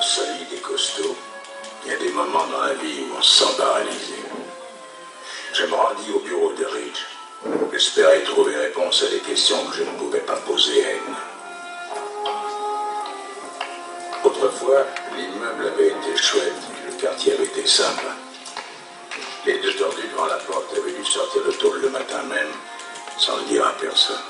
solide et costaud, il y a des moments dans la vie où on se sent paralysé. Je me rendis au bureau de Ridge. J'espérais trouver réponse à des questions que je ne pouvais pas poser à Edna. Autrefois, l'immeuble avait été chouette, le quartier avait été sympa. Les deux tordus devant la porte avaient dû sortir de tôle le matin même, sans le dire à personne.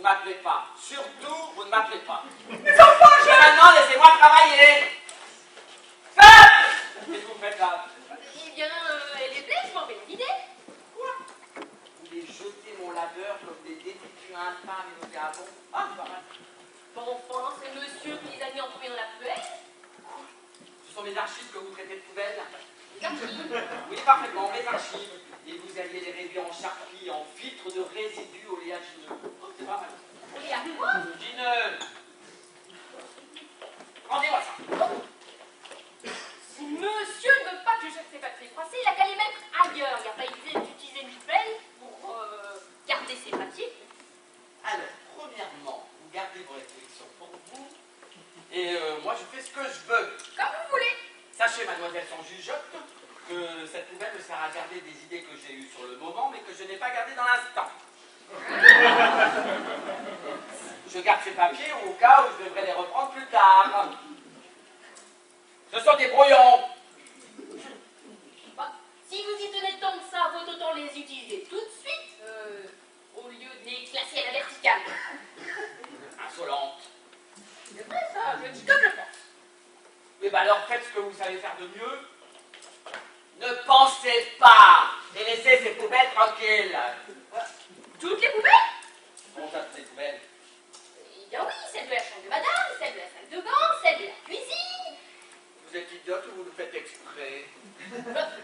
m'appelez pas. Surtout, vous ne m'appelez pas. Mais enfin, Et maintenant, laissez-moi travailler. Faites! Qu'est-ce que vous faites là? Eh bien, elle est pleine, je m'en vais la vider. Quoi? Vous voulez jeter mon labeur comme des détritus infâmes et nauséabonds? Ah, c'est pas mal. Bon, enfin, c'est monsieur qui les a mis en premier dans la poubelle. Ce sont mes archives que vous traitez de poubelle? Les archives. Oui, parfaitement, mes archives. Et vous alliez les rêver en charpie, en filtre de résidus oléagineux. Oh, c'est pas mal. Et à quoi? Gineux. Rendez-moi ça. Si monsieur ne veut pas que je jette ses papiers froissés, il a qu'à les mettre ailleurs. Il n'y a pas idée d'utiliser une poubelle pour garder ses papiers. Alors, premièrement, vous gardez vos réflexions pour vous. Et moi, je fais ce que je veux. Comme vous voulez. Sachez, mademoiselle sans jugeote, que cette poubelle me sert à garder des idées que j'ai eues sur le moment, mais que je n'ai pas gardées dans l'instant. Je garde ces papiers au cas où je devrais les reprendre plus tard. Ce sont des brouillons. Bah, si vous y tenez tant que ça, vaut autant les utiliser tout de suite, au lieu de les classer à la verticale. Insolente. C'est vrai ça, je dis comme je pense. Mais bah alors faites ce que vous savez faire de mieux. Ne pensez pas et laissez ces poubelles tranquilles. Toutes les poubelles? Comment ça, ces poubelles? Eh bien oui, celle de la chambre de madame, celle de la salle de bain, celle de la cuisine. Vous êtes idiote ou vous le faites exprès?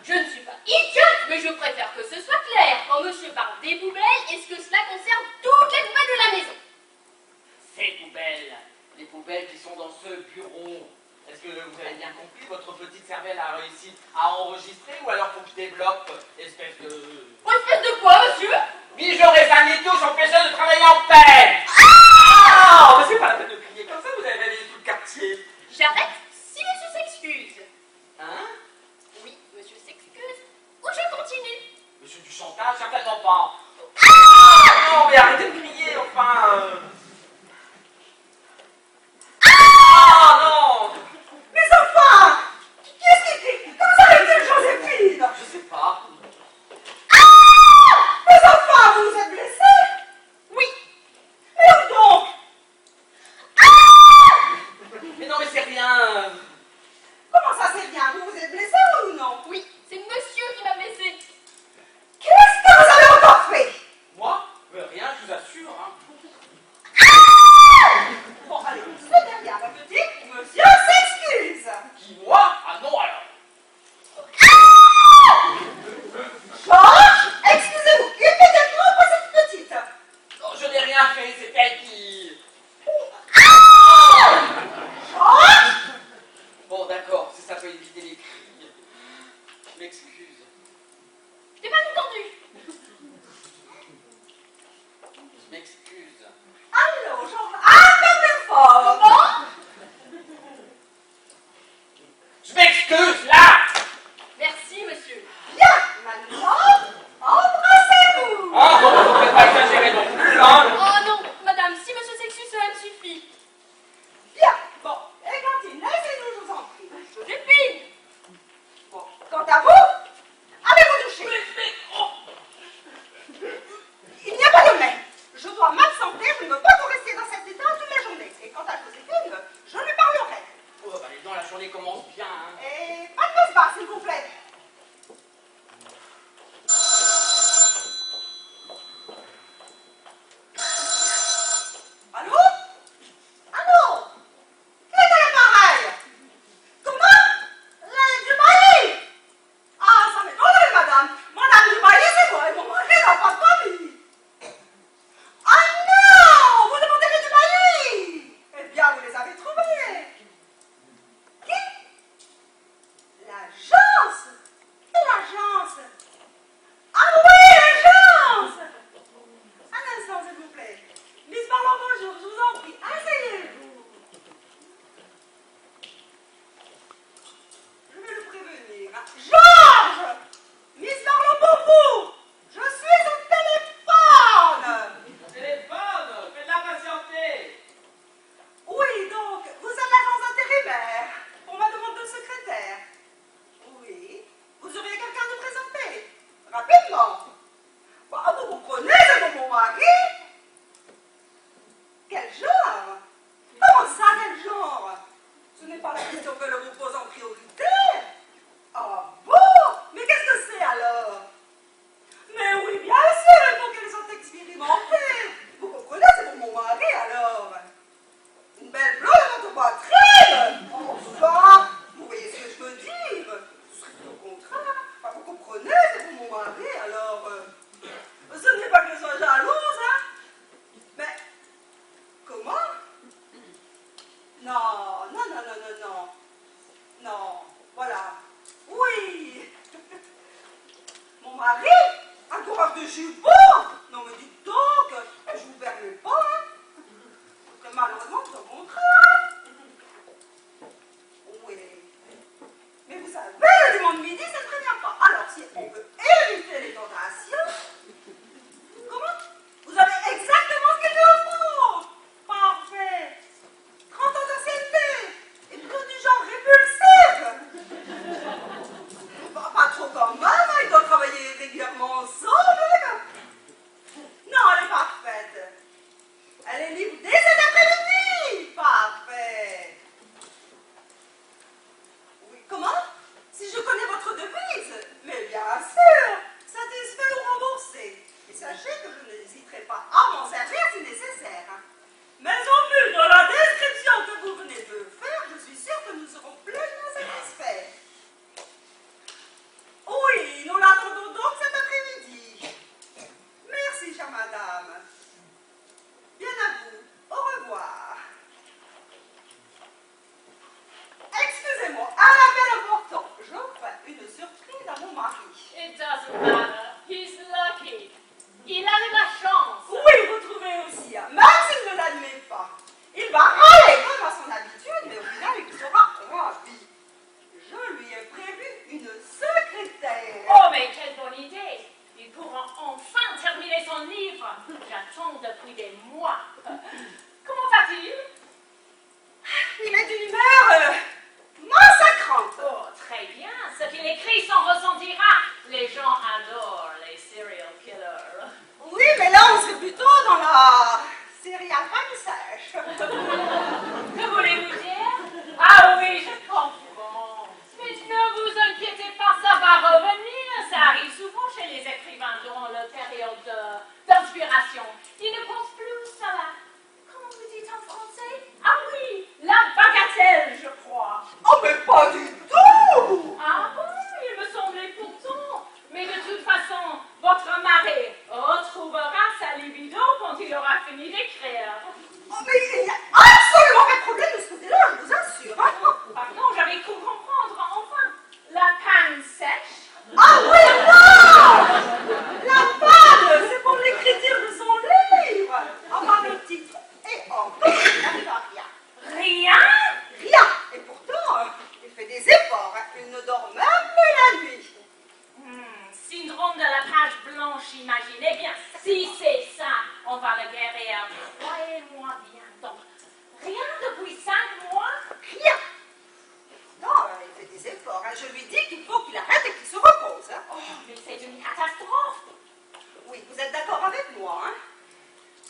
Je ne suis pas idiote, mais je préfère que ce soit clair. Quand monsieur parle des poubelles, est-ce que cela concerne toutes les poubelles de la maison? Ces poubelles, les poubelles qui sont dans ce bureau. Est-ce que vous avez bien compris? Votre petite cervelle a réussi à enregistrer ou alors faut que je développe, espèce de... Espèce de quoi, monsieur? Mijaurez un nid tous, empêchez de travailler en paix! Ah! Mais c'est pas la peine de crier comme ça, vous avez réveillé tout le quartier. J'arrête si monsieur s'excuse. Hein? Oui, monsieur s'excuse. Ou je continue. Monsieur du chantage? Certainement pas. Ah! Non, mais arrêtez de crier, enfin. Ah non! mais enfin, qu'est-ce qui crie? Comment ça arrive-t-il, Joséphine? Je sais pas. Mais enfin, vous vous êtes blessée? Oui. Mais où donc? Mais non, mais c'est rien. Comment ça c'est bien? Vous vous êtes blessée ou non? Oui, c'est monsieur qui m'a blessé. Qu'est-ce que vous avez encore fait? Moi? Rien, je vous assure. Hein. Bon, allez, c'est bien, ma petite. Monsieur s'excuse. Qui, moi? Ah non, alors. Georges, excusez-vous immédiatement pour cette petite. Non, je n'ai rien fait, c'est elle qui... Georges, Bon, d'accord, si ça peut éviter les cris. Je m'excuse. Je t'ai pas entendu. Je m'excuse. allô, Georges, un peu plus fort. Comment? Je m'excuse, là! Merci, monsieur. Bien, maintenant, embrassez-vous. Ah, bon, vous ne pouvez pas exagérer non plus, hein? Oh non, madame, si monsieur s'excuse, cela me suffit. Bien, bon, Églantine, laissez-nous, je vous en prie. Joséphine! Bon, quant à vous, allez vous doucher. Oh. Il n'y a pas de mais. Je dois m'absenter, je ne veux pas vous rester dans cet état toute la journée. Et quant à Joséphine, je lui parlerai. Oh, bah, les dents, la journée commence bien, hein. Et pas de passe-bas, s'il vous plaît. Allô? Allô? Qui est à l'appareil? Comment? La Dubaï? Ah, ça m'étonnerait, madame. Madame Dubaï, c'est moi, et mon mari n'a pas de famille. Ah non! Vous demandez les Dubaï? Eh bien, vous les avez trouvés. Qui? L'agence? L'agence? Ah oui, l'agence! Un instant, s'il vous plaît. Miss Marlon, bonjour, je vous en prie, asseyez-vous. Je vais le prévenir. Georges! Miss Marlon, pour vous! Je suis au téléphone! Téléphone, faites-la patienter. Oui, donc, vous êtes l'agence intérimaire. On m'a demandé de secrétaire. Oui. Vous auriez quelqu'un de présenté? Rapidement. Bah, vous prenez, c'est pour mon mari. Mais enfin, vous comprenez, c'est pour mon mari alors. Une belle blonde dans votre poitrine. Enfin, vous voyez ce que je veux dire. C'est au contraire. Enfin, vous comprenez, c'est pour mon mari alors. Ce n'est pas que je sois jalouse, hein. Mais, comment? Non, non, non, non, non, non. Non, voilà. Oui. Mon mari, un coureur de jupons. Non, mais dites donc, je vous permets pas, hein. Que malheureusement, c'est au contraire. Oui. Mais vous savez, le dimanche midi, c'est très bien pas. Alors, si on veut éviter les tentations, comment? Vous avez exactement ce qu'il vous faut. Parfait. 30 ans d'ancienneté. Et plutôt du genre répulsif. Pas trop quand même, hein, ils doivent travailler régulièrement ensemble. Non, elle est parfaite. Elle est libre dès cet après-midi. Parfait. Oui, comment? Si je connais votre devise? Mais bien sûr, satisfait ou remboursé. Et sachez que je n'hésiterai pas à m'en servir si nécessaire. Mais au vu de la description que vous venez de faire, je suis sûre que nous serons pleinement satisfaits. Oui, nous l'attendons donc cet après-midi. Merci, chère madame. Bien à vous. Au revoir. Excusez-moi, un appel important. J'offre une surprise à mon mari. It doesn't matter. He's lucky. Il a de la chance. Oui, vous trouvez aussi, hein, même s'il ne l'admet pas. Il va râler comme à son habitude, mais au final, il sera ravi. Je lui ai prévu une secrétaire. Oh, mais quelle bonne idée. Ils pourront enfin terminer son livre. J'attends depuis des mois. Comment va-t-il? Il est d'une humeur massacrante. Oh, très bien. Ce qu'il écrit s'en ressentira. Les gens adorent les serial killers. Oui, mais là, on serait plutôt dans la céréale panne sèche. Que voulez-vous dire? Ah oui, je comprends. Mais ne vous inquiétez pas, ça va revenir. Ça arrive souvent chez les écrivains durant leur période d'inspiration. Ils ne pensent plus à la... Comment vous dites en français? Ah oui, la bagatelle, je crois. Oh, mais pas du tout. Ah bon, il me semblait pourtant. Mais de toute façon, votre mari retrouvera sa libido quand il aura fini d'écrire. Oh, mais il n'y a absolument pas de problème de ce côté-là, je vous assure. Hein. Pardon, j'avais cru comprendre, enfin. La panne sèche. Ah oui, non. La panne, c'est pour l'écriture de son livre. À part le titre et encore, il n'arrive à rien. Rien? Rien. Et pourtant, il fait des efforts. Hein. Il ne dort même plus la nuit. Syndrome de la page blanche, imaginez bien. Si c'est ça, on va le guérir. Croyez-moi bien. Donc, rien depuis 5 mois? Rien. Non, il fait des efforts. Hein. Je lui dis qu'il faut qu'il arrête et qu'il se repose. Hein. Oh, mais c'est une catastrophe. Oui, vous êtes d'accord avec moi, hein?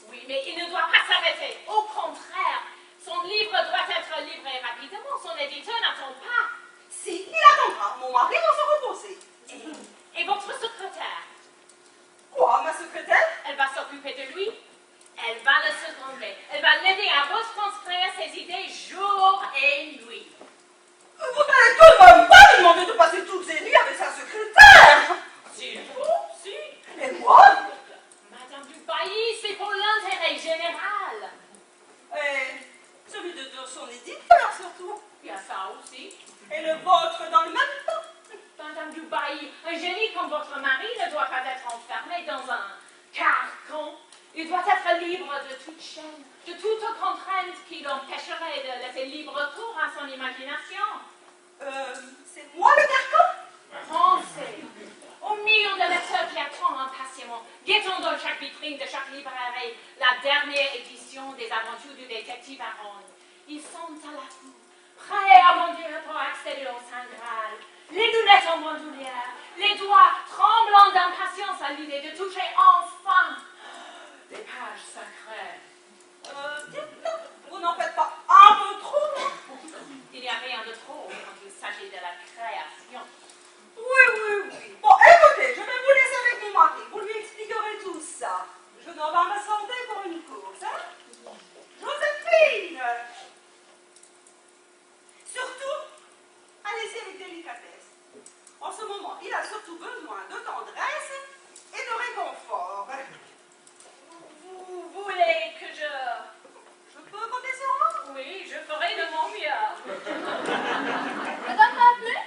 Oui, mais il ne doit pas s'arrêter. Au contraire, son livre doit être livré rapidement. Son éditeur n'attend pas. Si, il attendra. Mon mari va se reposer. Et votre secrétaire? Quoi, ma secrétaire? Elle va s'occuper de lui. Elle va le seconder. Elle va l'aider à retranscrire ses idées jour et nuit. Vous n'allez tout de même pas lui demander de passer toutes ses nuits avec sa secrétaire. S'il faut, si. Et moi? Madame du Bailly, c'est pour l'intérêt général. Et celui de son éditeur, surtout. Il y a ça aussi. Et le vôtre dans le même temps. Madame du Bailly, un génie comme votre mari ne doit pas être enfermé dans un carcan. Il doit être libre de toute chaîne, de toute contrainte qui l'empêcherait de laisser libre cours à son imagination. C'est moi le carcan? Pensez aux millions de lecteurs qui attendent impatiemment, guettant dans chaque vitrine de chaque librairie la dernière édition des aventures du détective Aaron. Ils sont à la cour, prêts à bondir pour accéder au Saint Graal. Les lunettes en bandoulière, les doigts tremblants d'impatience à l'idée de toucher enfin des pages sacrées. Dites-le, vous n'en faites pas un peu trop? Il n'y a rien de trop quand il s'agit de la création. Oui. Bon, écoutez, je vais vous laisser avec mon mari. Vous lui expliquerez tout ça. Je n'en vais santé pour une course, hein? Joséphine! Surtout, allez-y avec délicatesse. En ce moment, il a surtout besoin de tendresse et de réconfort. Vous voulez que je... Je peux compter sur moi? Oui, je ferai de mon mieux. Madame m'a appelé?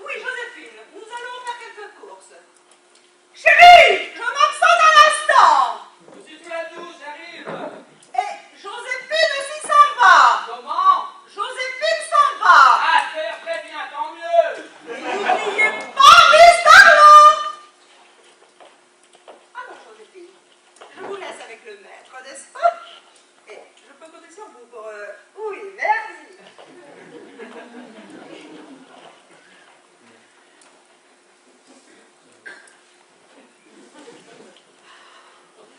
Oui, Joséphine, nous allons faire quelques courses. Chérie, je m'absente à l'instant. Je suis sous la douche, j'arrive. Et Joséphine aussi s'en va. Comment? Joséphine s'en va. Ah, très bien, tant mieux. N'oubliez pas Miss Barlow. Alors, Joséphine, je vous laisse avec le maître, n'est-ce pas? Et je peux compter sur vous pour... Oui, merci.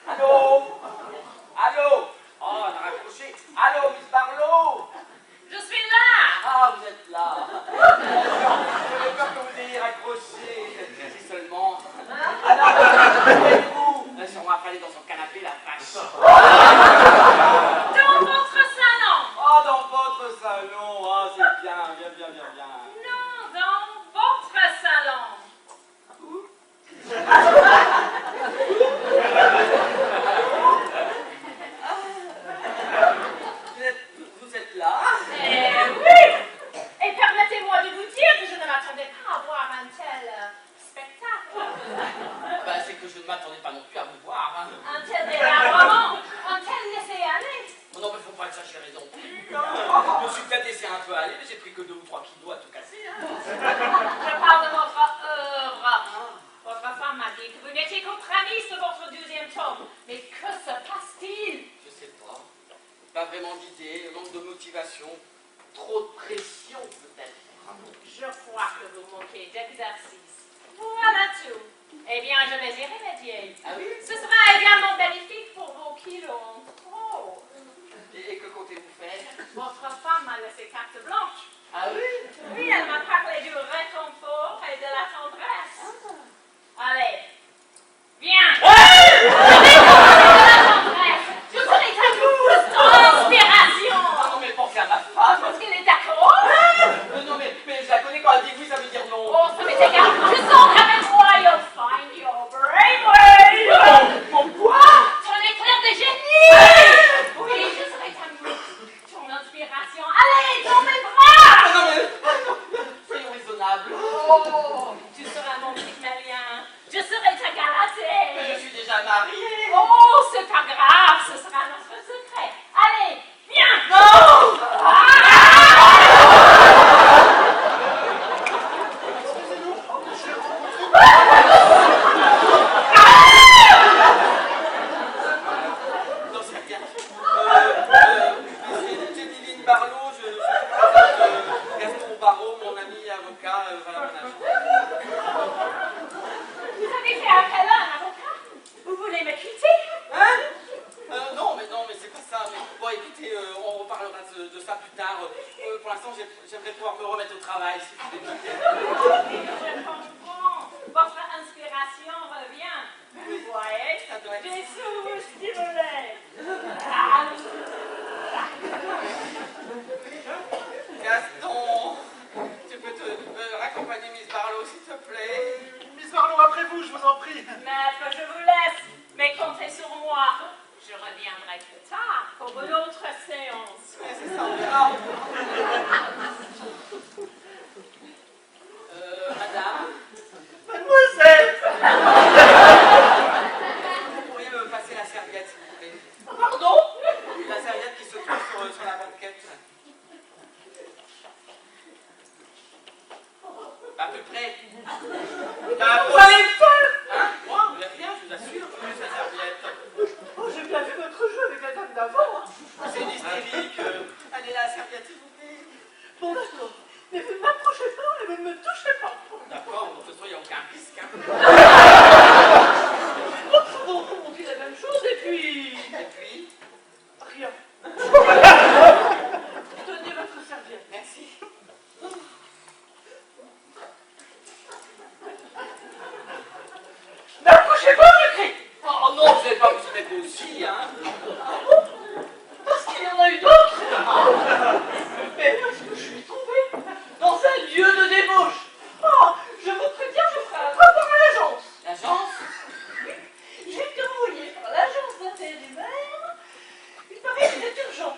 Allô? Allô? Oh, on a raccroché. Allô, Miss Barlow? Je suis là. Ah, vous êtes là. J'avais peur que vous ayez raccroché. Si seulement. Alors, où êtes-vous? Si on va aller dans son canapé, la vache. Dans votre salon. Oh, dans votre salon. Ah, c'est bien. Non, dans votre salon. Vous êtes là? Oui. Et permettez-moi de vous dire que je ne m'attendais pas à voir un tel spectacle. Bah, c'est que je ne m'attendais pas non plus à vous voir. Hein. Un tel délabrement, un tel laisser-aller. Oh non, mais faut pas exagérer non plus. Hein. Je me suis peut-être laissé un peu aller, mais j'ai pris que 2 ou 3 kilos à tout casser. Hein. Je parle de votre œuvre. Votre femme m'a dit que vous n'étiez qu'autre-amie sur votre 12e tome. Mais que se passe-t-il? Je sais pas. Pas vraiment d'idées, manque de motivation, trop de pression peut-être. Je crois que vous manquez d'exercice. Voilà tout. Eh bien, je vais y remédier. Ah oui? Ce sera également bénéfique pour vos kilos en trop. Et que comptez-vous faire? Votre femme m'a laissé carte blanche. Ah oui? Oui, elle m'a parlé du réconfort et de la tendresse. Allez, viens. Je serai ta mousse d'inspiration. Ah non, mais pensez à ma femme. Est-ce qu'elle est d'accord? Non, mais je la connais, quand elle dit oui, ça veut dire non. Oh, ça m'est égal. Je sens qu'avec moi, you'll find your brainwave. Mon quoi? Ton éclair de génie. Oui, je serai ta mousse, ton inspiration. Allez, dans mes bras. Non, mais soyons raisonnables. Oh, tu seras mon Pygmélien. Je serai ta Galatée. Mais je suis déjà mariée. Oh, c'est pas grave, ce sera notre secret. Allez, viens. Non! Non, c'est rien. C'est Divine Barlow, je suis Gaston Barreau, mon ami avocat, voilà mon agent. Vous avez fait appel à un avocat? Vous voulez me quitter? Hein? Non, mais c'est pas ça. Mais, bon, écoutez, on reparlera de ça plus tard. Pour l'instant, j'aimerais pouvoir me remettre au travail, si vous voulez. Je comprends. Votre inspiration revient. Vous voyez? Ça doit être... J'ai sous-stimulé. Gaston, tu peux me raccompagner Miss Barlow, s'il te plaît? Miss Barlow, après vous, je vous en prie. Maître, je vous laisse. Mais comptez sur moi. Je reviendrai plus tard pour une autre séance. Ouais, c'est ça, on verra. Madame, Mademoiselle. vous pourriez me passer la serviette, s'il vous plaît? Pardon? La serviette qui se trouve sur la banquette. À peu près. Vous allez me faire. Hein? Moi? Mais rien, je vous assure, juste la serviette. Oh, j'ai bien vu votre jeu avec la dame d'avant. Hein. C'est une hystérique. Allez, la serviette, s'il vous plaît. Bon, d'accord. Mais vous ne m'approchez pas et vous ne me touchez pas. D'accord, de toute façon, il n'y a aucun risque. Hein. Bon, on dit la même chose et puis... Et puis, Rien. Tenez votre serviette. merci. N'approchez pas, je crie. Oh non, vous n'allez pas vous mettre aussi, hein. hein. Parce qu'il y en a eu d'autres. Mais je suis tombée dans un lieu de débauche. Oh, je vous préviens, je ferai un rapport à l'agence. L'agence? J'ai été envoyée par l'agence d'intérimaire. Il paraît que c'est urgent.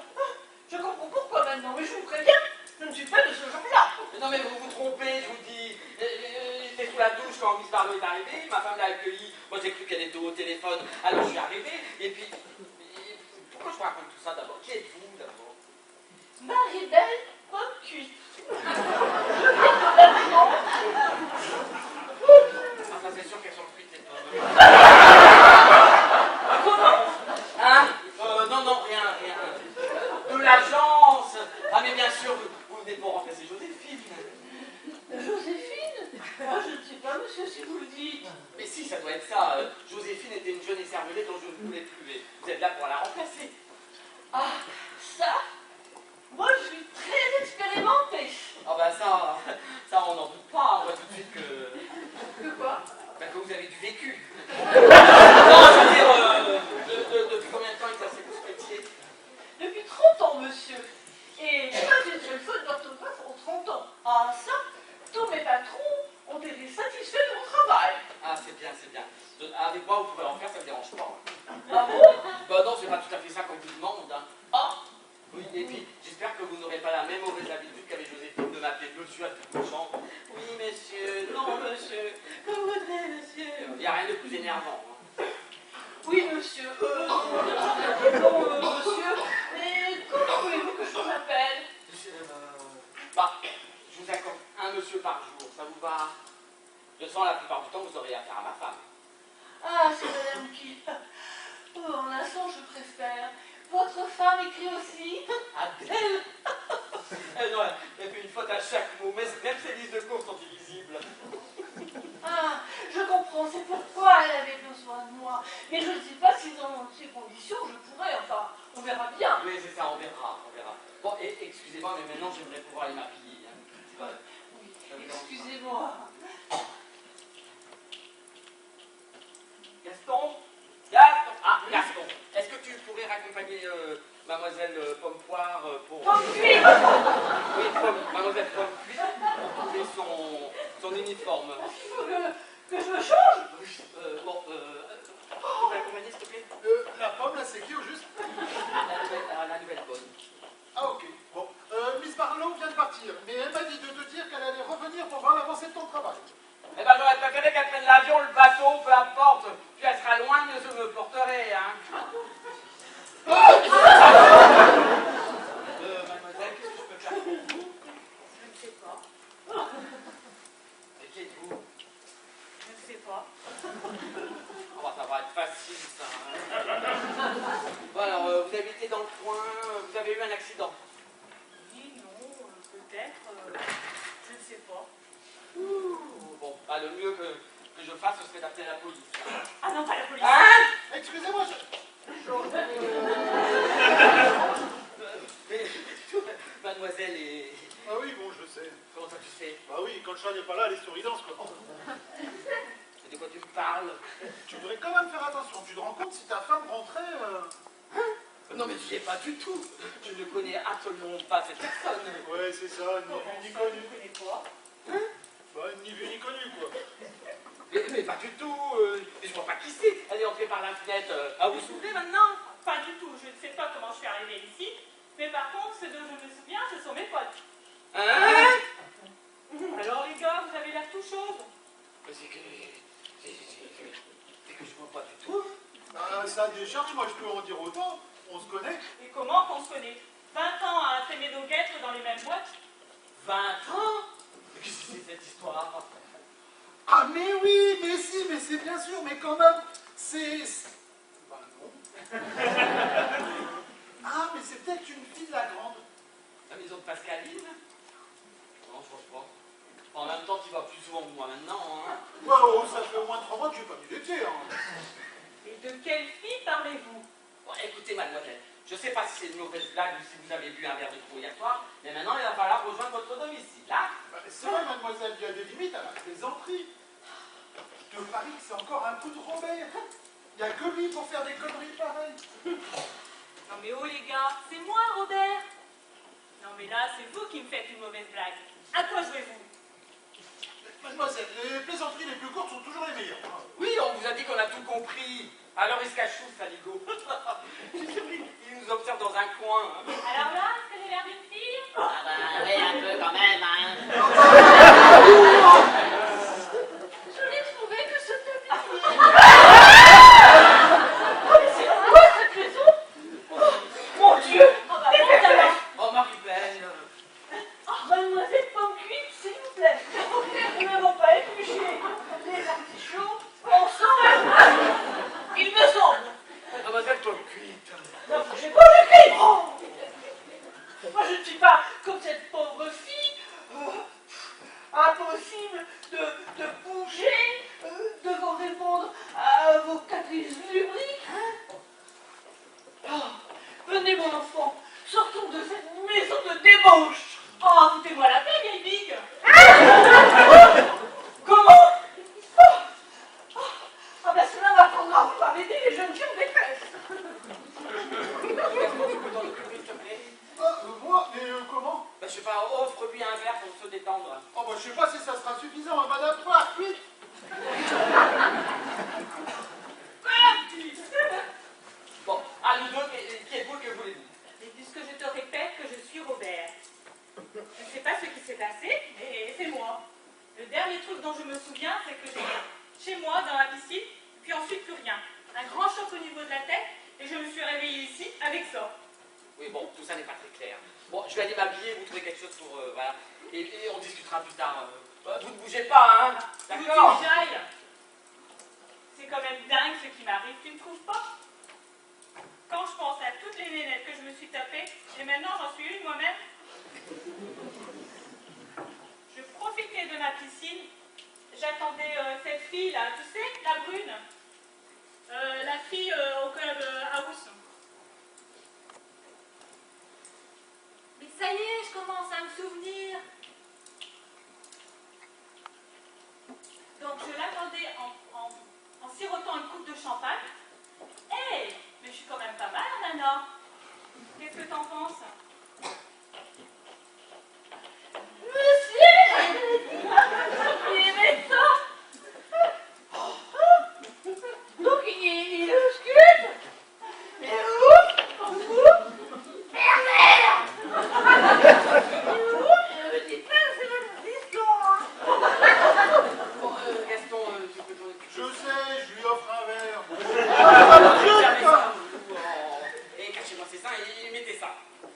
Je comprends pourquoi maintenant, mais je vous préviens, je ne suis pas de ce genre-là. Non mais vous vous trompez, je vous dis. J'étais sous la douche quand Miss Barlow est arrivée, ma femme l'a accueillie, moi j'ai cru qu'elle était au téléphone, alors je suis arrivé, et puis... pourquoi je vous raconte tout ça d'abord? Qui êtes-vous d'abord? Marie-Belle Pomme cuite. Je viens de la France. Enfin c'est sûr qu'elles sont cuites les pommes. Comment? Hein? Non, rien. De l'agence. Ah mais bien sûr, vous venez pour remplacer Joséphine. Joséphine? Ah, je ne sais pas, monsieur, si vous le dites. Mais si, ça doit être ça. Joséphine était une jeune écervelée dont je ne voulais plus. Et vous êtes là pour la remplacer. Ah, ça? Moi, je suis très expérimentée. Ah bah ça on n'en doute pas. On voit tout de suite que quoi? bah, que vous avez du vécu. Non, je veux dire, depuis combien de temps exercez-vous ce métier? Depuis 30 ans, monsieur. Et moi, j'ai fait une faute d'orthographe en 30 ans. Ah, ça, tous mes patrons ont été satisfaits de mon travail. Ah c'est bien. Avec moi vous pouvez en faire, ça me dérange pas. Ah bon? Bah non, c'est pas tout à fait ça qu'on vous demande. Hein. Ah oui, et puis j'espère que vous n'aurez pas la même mauvaise habitude qu'avait Joséphine de m'appeler monsieur à tout bout. Oui monsieur, non monsieur, comme vous voudrez monsieur. Il n'y a rien de plus énervant. Hein. Oui, monsieur. Pardon, monsieur. Mais comment voulez-vous que je vous appelle? Bah, je vous accorde un monsieur par jour, ça vous va? Je sens la plupart du temps que vous aurez affaire à ma femme. Ah, c'est madame qui... Oh, en l'instant, je préfère. Votre femme écrit aussi? Adèle. Non, elle fait une faute à chaque mot, même ses listes de courses sont illisibles. Ah, je comprends, c'est pourquoi elle avait besoin de moi. Mais je ne sais pas si dans ces conditions, je pourrais, enfin, on verra bien. Oui, c'est ça, on verra. Bon, et excusez-moi, mais maintenant j'aimerais pouvoir aller m'habiller. Hein. Oui, excusez-moi. Gaston, Gaston, est-ce que tu pourrais raccompagner mademoiselle Pompoire pour... Pomme cuite. Oui, mademoiselle Pompuit pour trouver son uniforme. Il faut que je me change. Bon, tu peux l'accompagner s'il te plaît? La pomme, là, c'est qui au juste? La nouvelle bonne. Ah, ok. Bon. Miss Barlow vient de partir, mais elle m'a dit de te dire qu'elle allait revenir pour voir l'avancée de ton travail. Eh ben, j'aurais préféré qu'elle prenne l'avion, le bateau, peu importe. Puis elle sera loin, mieux je me porterai, hein. Mademoiselle, qu'est-ce que je peux faire pour vous? Je ne sais pas. Et qui êtes-vous? Je ne sais pas. Oh, bah, ça va être facile, ça. Hein. Bon, alors, vous habitez dans le coin, vous avez eu un accident? Oui, non, peut-être. Je ne sais pas. Bon, bah, le mieux que je fasse, ce serait d'appeler la police. Ah non, pas la police. Hein? Excusez-moi, Mais, mademoiselle est... Ah oui, bon, je sais. Comment ça tu sais? Bah oui, quand le chat n'est pas là, elle est sur Ridance, quoi. Et de quoi tu me parles? Tu devrais quand même faire attention. Tu te rends compte si ta femme rentrait... Non mais tu sais pas du tout. Je ne connais absolument pas cette personne. Ouais, c'est ça, ni vu ni Je connu. ne connais pas. Bah, ni vu ni connu, quoi. Mais pas du tout. Je vois pas qui c'est. Elle est entrée par la fenêtre. Ah, vous vous souvenez maintenant? Pas du tout, je ne sais pas comment je suis arrivée ici, mais par contre, ce dont je me souviens, ce sont mes potes. Hein? Alors les gars, vous avez l'air tout chauve. Mais c'est que je vois pas du tout. Bah, ça décharge, moi je peux en dire autant. On se connaît. Et comment qu'on se connaît? 20 ans à s'aimer nos guêtres dans les mêmes boîtes. 20 ans? Mais qu'est-ce que c'est cette histoire? Ah, mais oui, mais si, mais c'est bien sûr, mais quand même, c'est... Bah non. Ah, mais c'est peut-être une fille de la grande. La maison de Pascaline? Non, je pense pas. En même temps, tu vas plus souvent que moi maintenant, hein. Ouais, oh, ça fait au moins 3 mois que j'ai pas mis les pieds, hein. Et de quelle fille parlez-vous? Bon, écoutez, mademoiselle, je sais pas si c'est une mauvaise blague ou si vous avez bu un verre de trop hier soir, mais maintenant, il va falloir rejoindre votre domicile, hein. Bah, c'est vrai, mademoiselle, il y a des limites à la plaisanterie. Je te parie que c'est encore un coup de Robert. Il n'y a que lui pour faire des conneries pareilles. Non mais oh les gars, c'est moi Robert. Non mais là, c'est vous qui me faites une mauvaise blague. À quoi jouez-vous? Mademoiselle, les plaisanteries les plus courtes sont toujours les meilleures. Oui, on vous a dit qu'on a tout compris. Alors il se cache où, Saligo? Je suis surpris. Il nous observe dans un coin. Hein. Alors là, est-ce que j'ai l'air d'une fille? Ah bah oui, un peu quand même, hein. Je l'ai trouvé que c'était bien. C'est quoi cette maison? Mon Dieu! Oh bah bon, alors. Oh, Marie-Belle. Oh, mademoiselle Pomme cuite, s'il vous plaît. Nous n'avons pas épluché les artichauts ensemble. Il me semble. Mademoiselle Pomme cuite. Non, j'ai pas le cri. Moi, je ne suis pas comme cette pauvre fille. Impossible de bouger, devant répondre à vos caprices lubriques. Oh, venez, mon enfant, sortons de cette maison de débauche. Oh, foutez-moi la paix, vieille bigue. Comment? Ah ben cela m'apprendra à aider les jeunes filles en détresse. Gaston, tu peux t'en occuper, s'il te plaît? Moi, mais comment? Bah, je sais pas, offre-lui un verre pour se détendre. Oh bah je sais pas si ça sera suffisant, hein, madame. Toi, vite. Bon, à nous deux, qui êtes-vous, que voulez-vous? Et puisque je te répète que je suis Robert. Je ne sais pas ce qui s'est passé, mais c'est moi. Le dernier truc dont je me souviens, c'est que j'étais chez moi, dans la piscine, puis ensuite plus rien. Un grand choc au niveau de la tête, et je me suis réveillée ici avec ça. Oui, bon, tout ça n'est pas très clair. Bon, je vais aller m'habiller, vous trouvez quelque chose pour... voilà. Et on discutera plus tard. Vous ne bougez pas, hein? Tu veux D'accord? que j'aille? C'est quand même dingue ce qui m'arrive, tu ne trouves pas? Quand je pense à toutes les nénettes que je me suis tapées, et maintenant j'en suis une moi-même, je profitais de ma piscine, j'attendais cette fille là, tu sais, la brune, la fille au club house. Mais ça y est, je commence à me souvenir. Donc je l'attendais en sirotant une coupe de champagne. Hé, mais je suis quand même pas mal, Nana. Qu'est-ce que t'en penses? Monsieur, il aimait ça. Donc il le scute. Et ouf, merde. Je dis pas, c'est notre histoire. Bon, Gaston, tu peux t'en occuper. Je sais, je lui offre un verre. Regardez ça, vous. Et cachez-moi ces seins et mettez ça.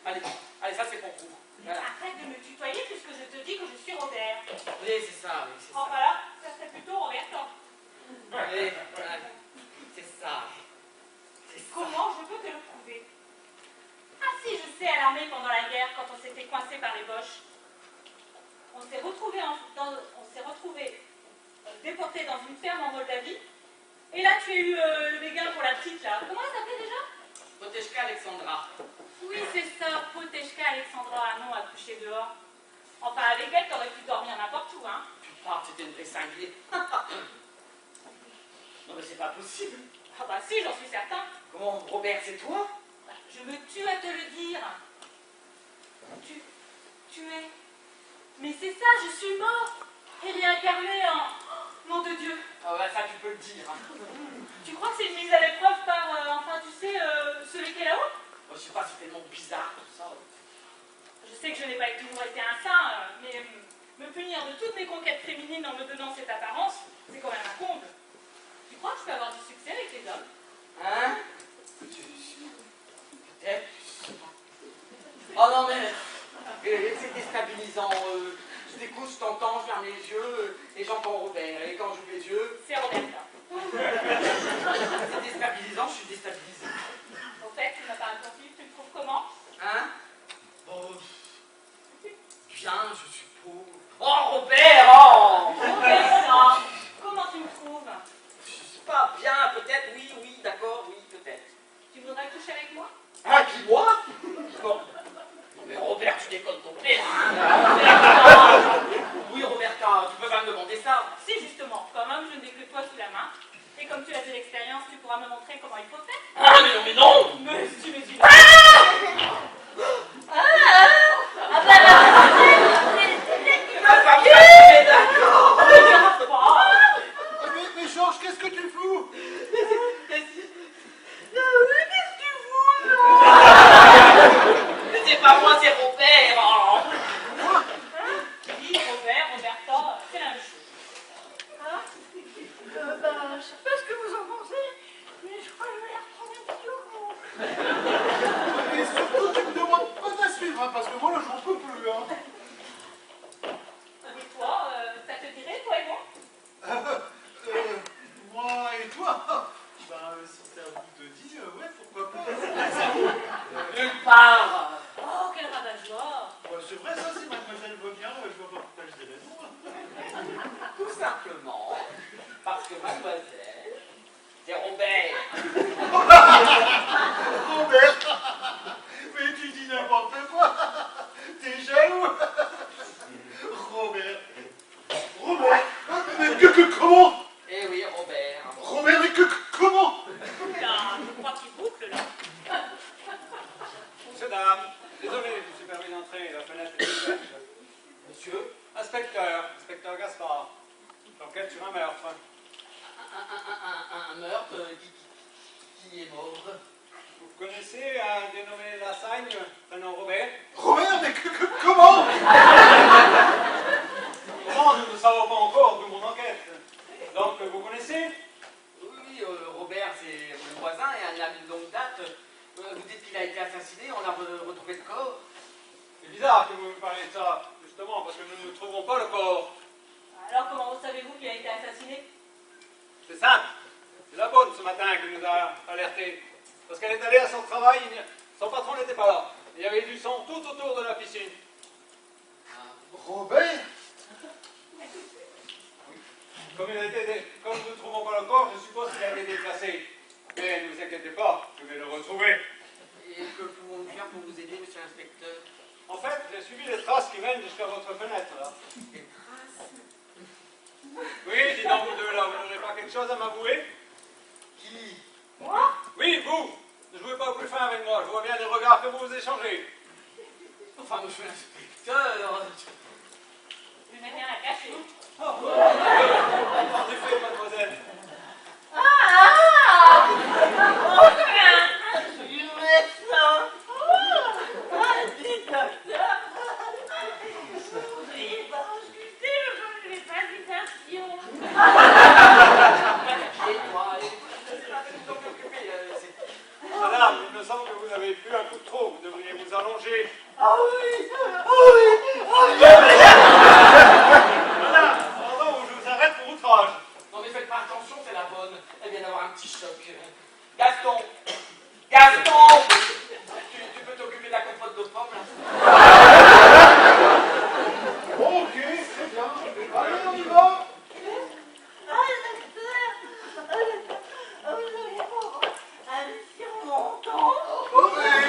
Allez, allez, ça c'est pour vous. Voilà. Arrête de me tutoyer puisque je te dis que je suis Robert. Oui, c'est ça, oui, c'est Oh ça. voilà, ça serait plutôt Roberto. Allez, voilà. C'est ça. C'est ça. Comment je peux te le prouver? Ah si, je sais, à l'armée pendant la guerre, quand on s'était coincé par les Boches. On s'est retrouvés déportés dans une ferme en Moldavie. Et là, tu as eu le béguin pour la petite, là. Comment elle s'appelait déjà? Poteshka Alexandra. Oui, c'est ça, Poteshka Alexandra, un nom à coucher dehors. Enfin, avec elle, t'aurais pu dormir n'importe où, hein. Tu parles, c'était une vraie cinglée. Non mais c'est pas possible. Ah bah si, j'en suis certain. Comment, Robert, c'est toi? Je me tue à te le dire. Tu es... Mais c'est ça, je suis mort. Elle est incarnée en... Nom de Dieu. Ah ouais, ça tu peux le dire. Hein. Tu crois que c'est une mise à l'épreuve par, enfin, tu sais, celui qui est là-haut? Moi, je sais pas, c'est tellement bizarre tout ça. Je sais que je n'ai pas toujours été un saint, mais me punir de toutes mes conquêtes féminines en me donnant cette apparence, c'est quand même un comble. Tu crois que je peux avoir du succès avec les hommes? Hein? Peut-être. Oh non mais... c'est déstabilisant. Je t'écoute, je t'entends, je ferme les yeux et j'entends Robert. Et quand j'ouvre les yeux... C'est Roberta. C'est déstabilisant, je suis déstabilisé. Au fait, tu m'as pas répondu, tu me trouves comment? Hein? Bon... Bien, je suppose. Oh Robert, oh! Roberta, comment tu me trouves? Je sais pas, bien, peut-être, oui, d'accord, oui, peut-être. Tu voudrais coucher avec moi? Ah, qui, moi? Non. Mais Robert, tu déconnes complet. Roberta! Oui, Roberta, tu peux pas me demander ça. Si, justement, quand même, je n'ai que toi sous la main. Et comme tu as de l'expérience, tu pourras me montrer comment il faut faire. Ah, mais non, mais non! Mais si, mais si. Ma femme, est d'accord! Regarde pas. Mais Georges, qu'est-ce que tu fous? Mais c'est pas moi, c'est Robert! Oh. Oui, Robert, Roberta, c'est la même chose. Je sais pas ce que vous en pensez, mais je crois que je vais les reprendre un petit peu. Et surtout, tu me demandes pas de la suivre, hein, parce que moi, là, j'en peux plus. Hein. Et toi, ça te dirait, toi et moi? Moi et toi? Ben, si c'est à vous de dire, ouais, pourquoi pas. Nulle part! Oh, quel rabat-joie. Ouais, c'est vrai, ça, si mademoiselle veut bien, je vois pas pourquoi je dirais non. Tout simplement parce que mademoiselle, c'est Robert. Robert. Mais tu dis n'importe quoi. T'es jaloux. Robert. Robert. Mais comment? Eh oui, Robert. Robert, mais comment? Là, je crois qu'il boucle, là. Monsieur, dame, désolé, je me suis permis d'entrer, la fenêtre est ouverte. Monsieur, Inspecteur Gaspard. L'enquête sur un meurtre. un meurtre qui est mort. Vous connaissez un dénommé Lassagne, prénom Robert? Robert, mais comment? Comment nous ne savons pas encore de mon enquête? Donc, vous connaissez? Oui, Robert, c'est mon voisin et un ami de longue date. Vous dites qu'il a été assassiné, on a retrouvé le corps. C'est bizarre que vous me parliez de ça, justement, parce que nous ne trouvons pas le corps. Alors, comment savez-vous qu'il a été assassiné? C'est simple. C'est la bonne ce matin qui nous a alertés. Parce qu'elle est allée à son travail, son patron n'était pas là. Il y avait du sang tout autour de la piscine. Robert? Comme nous ne trouvons pas le corps, je suppose qu'il a été déplacé. Mais ne vous inquiétez pas, je vais le retrouver. Et que pouvons-nous faire pour vous aider, monsieur l'inspecteur? En fait, j'ai suivi les traces qui mènent jusqu'à votre fenêtre, là. Des traces? Oui, dis donc vous deux, là, vous n'aurez pas quelque chose à m'avouer? Qui? Moi? Oui, vous! Ne jouez pas au plus fin avec moi, je vois bien les regards que vous échangez. Enfin, monsieur l'inspecteur... Je n'ai rien à cacher. En effet, mademoiselle. Madame, il me semble que vous avez bu un coup de trop, vous devriez vous allonger. Madame, pardon, je vous arrête pour outrage. Non mais faites pas attention, c'est la bonne. Elle vient d'avoir un petit choc. Gaston! Gaston! Tu peux t'occuper de la compote de pommes là? Ok, c'est bien. Allez, on y va.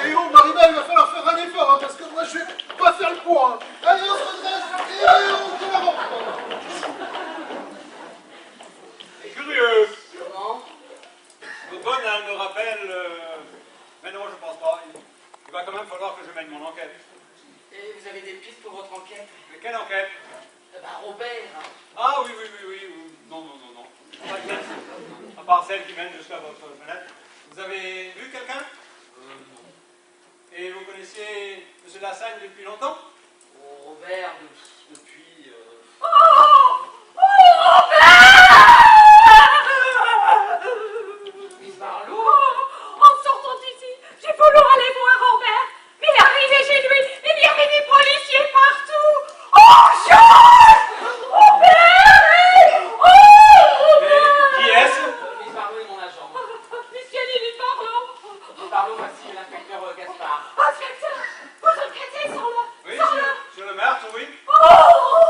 Et oh, Maribel, il va falloir faire un effort, hein, parce que moi, je vais pas faire le poids. Hein. Allez, on se redresse et on se la C'est curieux. Comment? Votre bonne, elle me rappelle... Mais non, je pense pas. Il va quand même falloir que je mène mon enquête. Et vous avez des pistes pour votre enquête? Mais quelle enquête? Robert. Ah oui. Non. Pas de piste. À part celle qui mène jusqu'à votre fenêtre. Vous avez vu quelqu'un? Non. Et vous connaissiez M. Lassagne depuis longtemps? Robert, depuis... Miss Barlow? En sortant d'ici, j'ai voulu aller voir Robert. Mais il est arrivé chez lui, il y avait des policiers partout. Oh, Georges! Robert! Oh, Mais qui est-ce? Miss Barlow est mon agent. Monsieur Lily Barlow. Miss Barlow, voici l'inspecteur Gaspard. Inspecteur, vous enquêtez sur le... Oui, sur le meurtre, oui. Oh,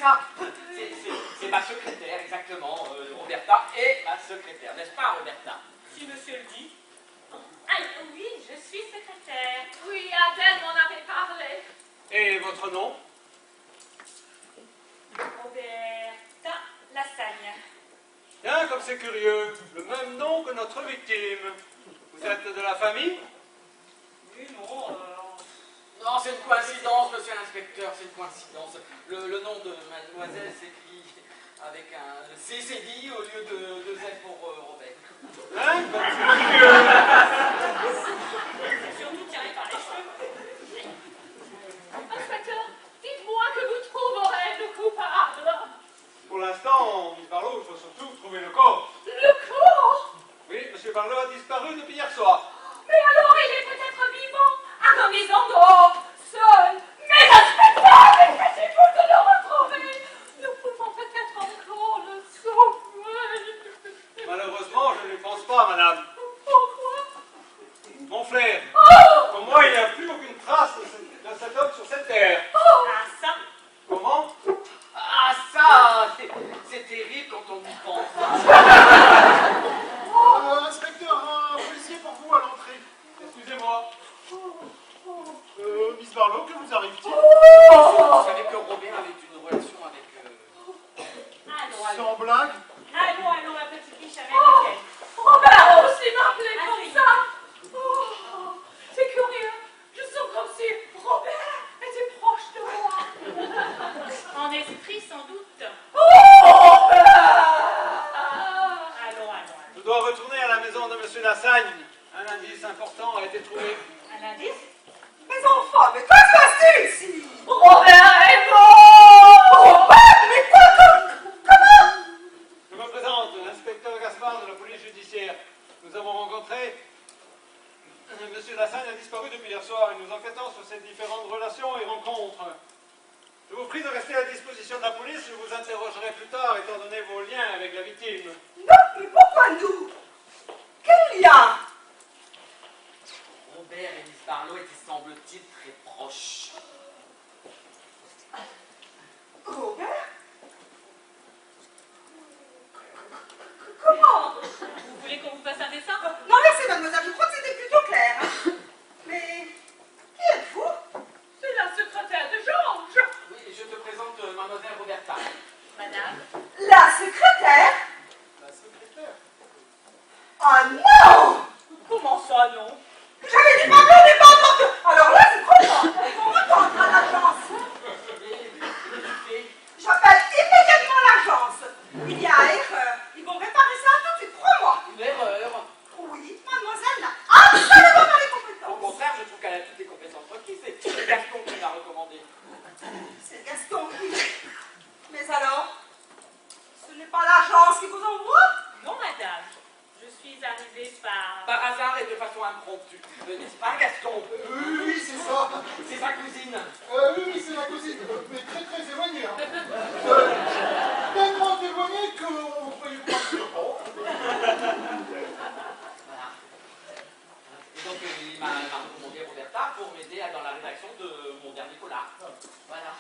ça. C'est ma secrétaire, exactement. Roberta est ma secrétaire, n'est-ce pas, Roberta? Si monsieur le dit. Ah oui, je suis secrétaire. Oui, Adèle m'en avait parlé. Et votre nom? Roberta Lassagne. Bien, comme c'est curieux, le même nom que notre victime. Vous êtes de la famille? Oui, non, Non, c'est une coïncidence, monsieur l'inspecteur, c'est une coïncidence. Le nom de mademoiselle s'écrit avec un CCD au lieu de Z pour Robert. Hein? Comme c'est curieux. surtout tiré par les cheveux. Inspecteur, dites-moi que vous trouverez le coupable. Pour l'instant, Miss Barlow, il faut surtout trouver le corps. Le corps? Oui, Monsieur Barlow a disparu depuis hier soir. Mais alors il est peut-être vivant, à la maison d'or, seul. Mais inspecteur, dépêchez-vous de le retrouver. Nous pouvons peut-être encore le sauver. Malheureusement, je ne pense pas, madame. Pourquoi? Mon frère. Oh! Pour moi, il n'y a plus aucune trace de cet homme sur cette terre. Ah, ça. Comment? Ah, ça, c'est terrible quand on y pense. Inspecteur, un policier pour vous à l'entrée. Excusez-moi. Miss Barlow, que vous arrive-t-il? Vous savez que Robert avait une relation avec... Allons, allons. Sans blague? Allons, ma petite biche américaine. Robert a aussi m'appelait comme Asseyez. ça. Oh, c'est curieux. Je sens comme si Robert était proche de moi. En esprit, sans doute. Robert! Allons. Je dois retourner à la maison de Monsieur Lassagne. Un indice important a été trouvé. Un indice? Mais enfin, mais quoi se passe-t-il ici? Robert est mort! Robert, mais quoi? Comment? Je me présente, l'inspecteur Gaspard de la police judiciaire. Nous avons rencontré... Monsieur Lassagne a disparu depuis hier soir et nous enquêtons sur ses différentes relations et rencontres. Je vous prie de rester à disposition de la police, je vous interrogerai plus tard étant donné vos liens avec la victime. Non, mais pourquoi nous? Quel lien? Robert et Miss Barlow étaient, semble-t-il, très proches. Robert? Comment? Vous voulez qu'on vous fasse un dessin? Non, merci, mademoiselle, je crois que c'était plutôt clair. Mais qui êtes-vous? C'est la secrétaire de Georges. Oui, je te présente mademoiselle Roberta. Madame. La secrétaire? La secrétaire? Ah non! Comment ça, non? J'avais dit pardon, mais pas entendu. Alors là, c'est trop fort. Ils vont m'entendre à l'agence. J'appelle immédiatement l'agence. Il y a erreur. Ils vont réparer ça tout de suite, crois-moi. Une erreur. Oui, mademoiselle n'a absolument pas les Au compétences. contraire, je trouve qu'elle a toutes les compétences requises. C'est Gaston qui l'a recommandé. C'est Gaston, oui. Mais alors, ce n'est pas l'agence qui vous envoie? Non, madame. Je suis arrivée par... Par hasard et de façon impromptue. N'est-ce pas, Gaston? Oui, c'est ça. C'est sa cousine. Oui, c'est la cousine. Mais très très éloignée. Hein. Tellement éloignée qu'on ne croyait pas sûr. Voilà. Et donc, il m'a recommandé Roberta pour m'aider dans la rédaction de mon dernier polar. Voilà.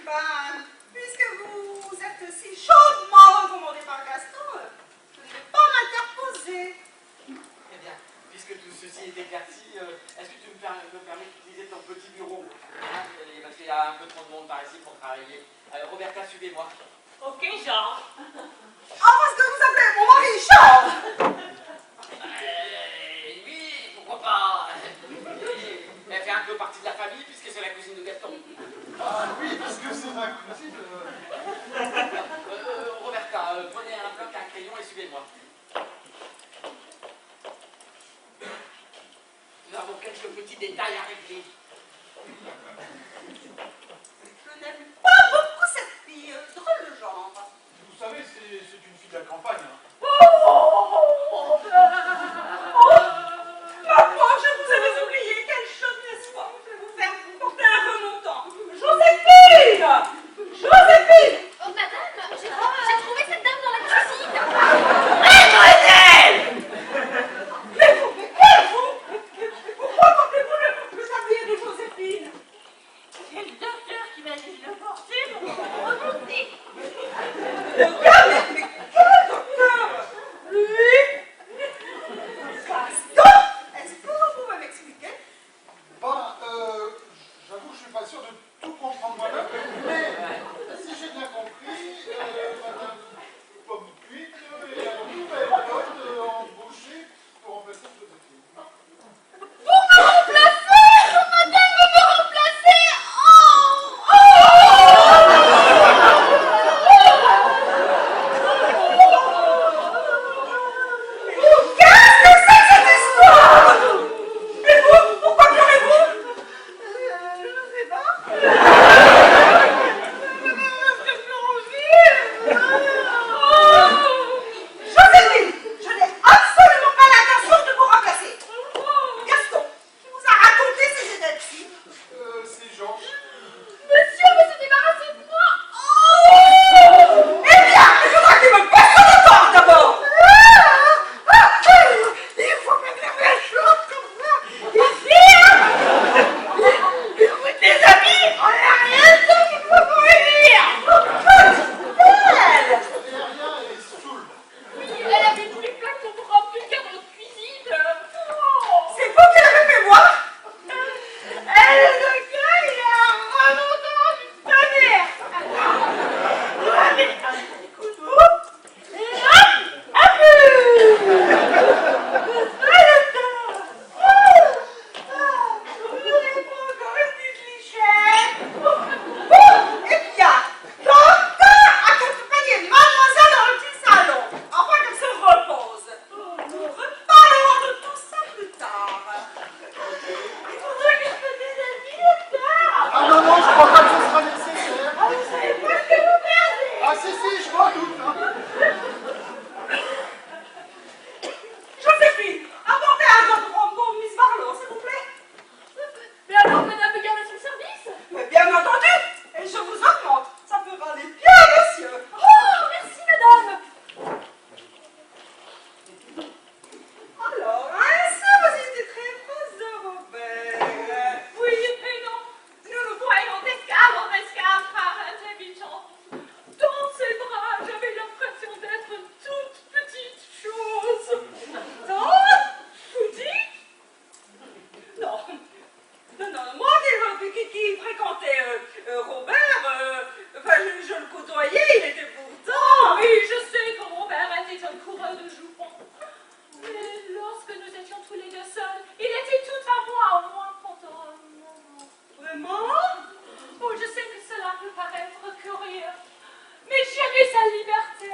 Ben, puisque vous êtes si chaudement recommandé par Gaston, je ne vais pas m'interposer. Très bien. Puisque tout ceci est éclairci, est-ce que tu me permets d'utiliser ton petit bureau, hein, parce qu'il y a un peu trop de monde par ici pour travailler. Roberta, suivez-moi. Ok, Georges. Ah, parce que vous appelez mon mari Georges. Oui, pourquoi pas. Elle fait un peu partie de la famille puisque c'est la cousine de Gaston. Ah oui, parce que c'est ma cousine. Roberta, prenez un bloc, un crayon et suivez-moi. Nous avons quelques petits détails à régler. Je n'aime pas beaucoup cette fille, drôle de genre. Vous savez, c'est une fille de la campagne. Hein. Maman, je vous avais oublié, quelle chose, n'est-ce pas? Je vais vous faire porter un remontant. Joséphine! Joséphine! Oh, madame, j'ai trouvé cette dame dans la cuisine. Mademoiselle! Mais vous, mais qui êtes-vous? Mais pourquoi portez-vous le sablier de Joséphine? C'est le docteur qui m'a dit de le porter, Alors, madame veut garder son service? Mais bien entendu, et je vous augmente. Ça fera aller bien, monsieur. Oh, merci, madame. Alors, ainsi, vous étiez très proche de Robert. Oui, mais non. Nous nous voyons d'escale en escale par intelligence. Dans ses bras, j'avais l'impression d'être une toute petite chose. Non, vous dites? Non. Non, non, moi qui fréquentais Robert, enfin, je le côtoyais, il était pourtant. Oui, je sais que Robert était un coureur de jupons. Mais lorsque nous étions tous les deux seuls, il était tout à moi, au moins pendant un moment. Vraiment? Oh, je sais que cela peut paraître curieux, mais j'aimais sa liberté.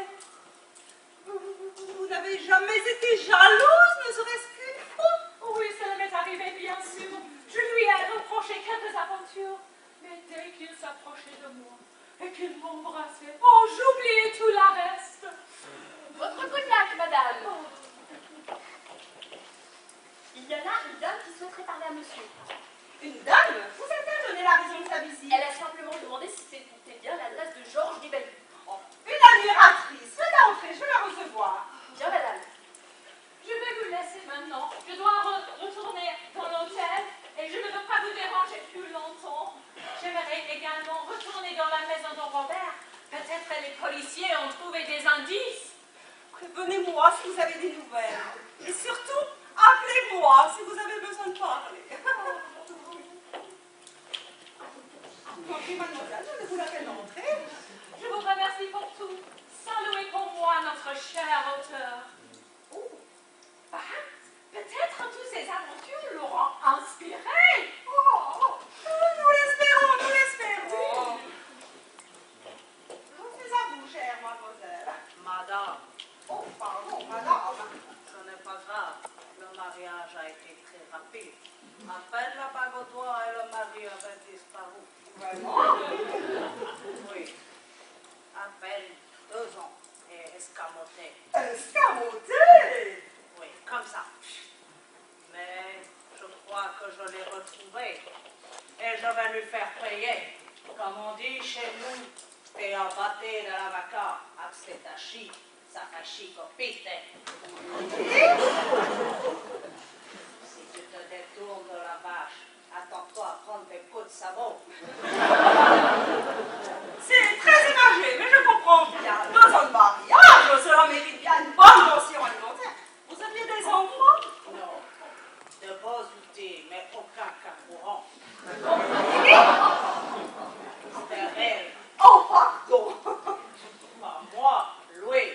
Vous n'avez jamais été jalouse, ne serait-ce qu'une fois? Oui, cela m'est arrivé, bien sûr. Je lui ai reproché quelques aventures, mais dès qu'il s'approchait de moi et qu'il m'embrassait, oh, j'oubliais tout le reste. Votre cognac, madame. Il y a là une dame qui souhaiterait parler à monsieur. Une dame? Vous a-t-elle donné la raison de sa visite? Elle a simplement demandé si c'était bien l'adresse de Georges Guébel. Oh, une admiratrice. Faites-la entrer, je vais la recevoir. Bien, madame. Je vais vous laisser maintenant. Je dois retourner dans l'hôtel et je ne veux pas vous déranger plus longtemps. J'aimerais également retourner dans la maison de Robert. Peut-être les policiers ont trouvé des indices. Prévenez-moi si vous avez des nouvelles. Et surtout, appelez-moi si vous avez besoin de parler. Entrez, mademoiselle, je vous la fais entrer. Je vous remercie pour tout. Saluez pour moi notre cher auteur. Oh, peut-être tous ces aventures l'auront inspiré. Oh, nous l'espérons, nous l'espérons. Je suis à vous, chère mademoiselle. Madame, Oh, pardon, madame. ce n'est pas grave. Le mariage a été très rapide. À peine la bague au doigt et le mari avait disparu. Vraiment? Oui. À peine 2 ans et escamoté. Escamoté? Oui, comme ça. Mais je crois que je l'ai retrouvé. Et je vais lui faire payer. Comme on dit chez nous, et en batté de la vaca, accetachi, safachi copite. Si tu te détournes de la vache, attends-toi à prendre des coups de sabot. C'est très imagé, mais je comprends bien. 2 ans de mariage, cela mérite bien une bonne pension alimentaire. Vous aviez des enfants? Non, de beaux outils, mais aucun carburant. Stérile. Oh, pardon. Pas moi, Louis.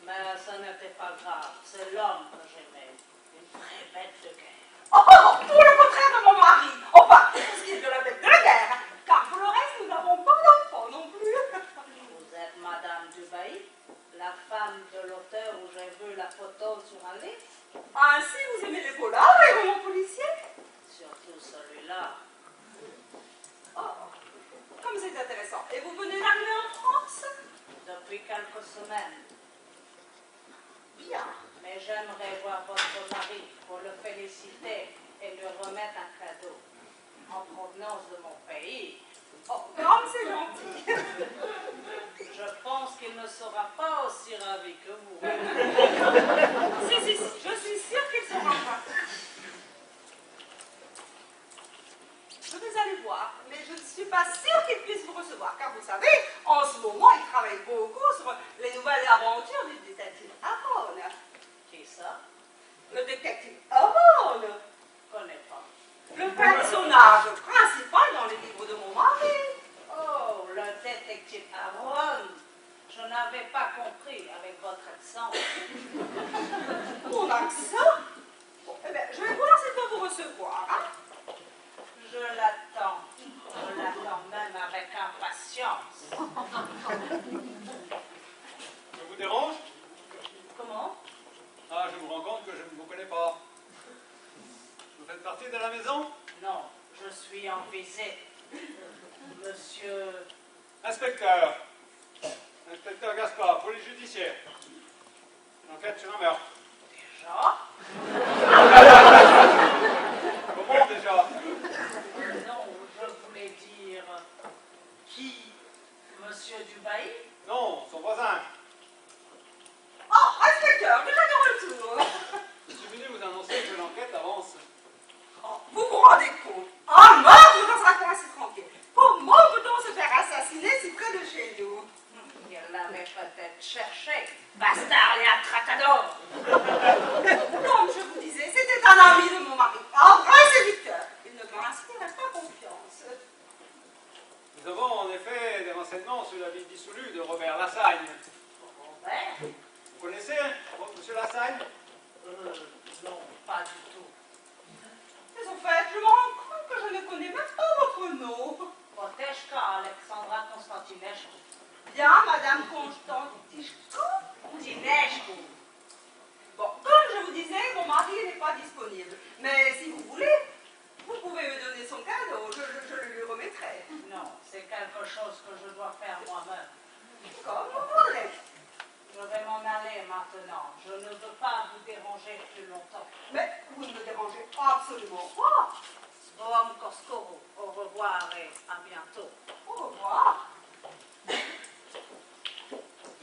Mais ce n'était pas grave. C'est l'homme que j'aimais. Une vraie bête de guerre. Oh, tout le contraire de mon mari. Enfin, pour ce qui est de la bête de guerre. Car pour le reste, nous n'avons pas d'enfants non plus. Vous êtes Madame Dubaï, la femme de l'auteur où j'ai vu la photo sur un livre. Ainsi, vous aimez les polars, les romans policiers? Surtout celui-là. Oh, comme c'est intéressant. Et vous venez d'arriver en France? Depuis quelques semaines. Bien. Mais j'aimerais voir votre mari pour le féliciter et lui remettre un cadeau. En provenance de mon pays. Oh, comme c'est gentil. Je pense qu'il ne sera pas aussi ravi que vous. Si, je suis sûre qu'il sera ravi. Je vais aller voir, mais je ne suis pas sûre qu'il puisse vous recevoir, car vous savez, en ce moment, il travaille beaucoup sur les nouvelles aventures du détective Aaron. Qui ça? Le détective Aaron, Je connais pas. le personnage principal dans les livres de mon mari. Oh, le détective Aaron. Je n'avais pas compris avec votre accent. Mon accent? Bon, eh bien, je vais voir s'il peut vous recevoir. Hein? Je l'attends. Je l'attends même avec impatience. Je vous dérange? Comment? Ah, je me rends compte que je ne vous connais pas. Vous faites partie de la maison? Non, je suis en visite. Monsieur... Inspecteur. Inspecteur Gaspard, police judiciaire. Enquête sur un meurtre. Déjà? Comment déjà? ferai pas confiance. Nous avons en effet des renseignements sur la vie dissolue de Robert Lassagne. Robert? Vous connaissez, monsieur Lassagne? Non, pas du tout. Mais en fait, je me rends compte que je ne connais même pas votre nom. Poteshka Alexandra Konstantinescu. Bien, Madame Konstantinescu. Bon, comme je vous disais, mon mari n'est pas disponible. Mais si vous voulez, vous pouvez me donner son cadeau. Je le lui remettrai. Non, c'est quelque chose que je dois faire moi-même. Comme vous voudrez. Je vais m'en aller maintenant. Je ne veux pas vous déranger plus longtemps. Mais vous ne me dérangez absolument pas. Boam Koskoro, au revoir et à bientôt. Au revoir.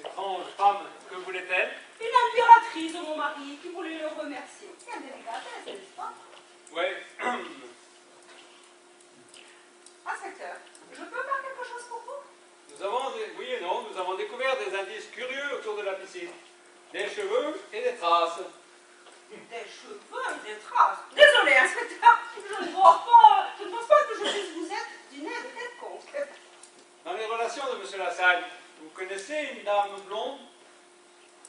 Étrange femme, que voulait-elle? Une impératrice de mon mari qui voulait le remercier. Quelle délicatesse, n'est-ce pas? Oui. Inspecteur, je peux faire quelque chose pour vous? Nous avons, oui et non, nous avons découvert des indices curieux autour de la piscine. Des cheveux et des traces. Des cheveux et des traces. Désolé, inspecteur, je ne pense pas que je puisse vous être d'une aide quelconque. Dans les relations de M. Lassagne, vous connaissez une dame blonde?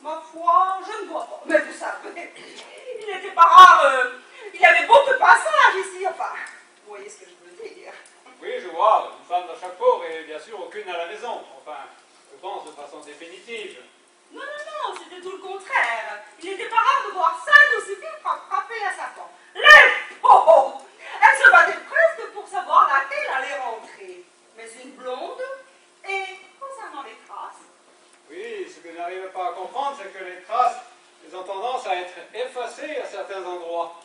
Ma foi, je ne vois pas. Mais vous savez, il n'était pas rare, il y avait beaucoup de passages ici, enfin, vous voyez ce que je veux dire. Oui, je vois, une femme dans chaque port et bien sûr aucune à la maison. Enfin, je pense de façon définitive. Non, c'était tout le contraire. Il n'était pas rare de voir 5 ou 6 filles frapper à sa porte. Les pauvres! Elle se battait presque pour savoir laquelle allait rentrer. Mais une blonde, et concernant les traces, Oui, ce que je n'arrive pas à comprendre, c'est que les traces, elles ont tendance à être effacées à certains endroits.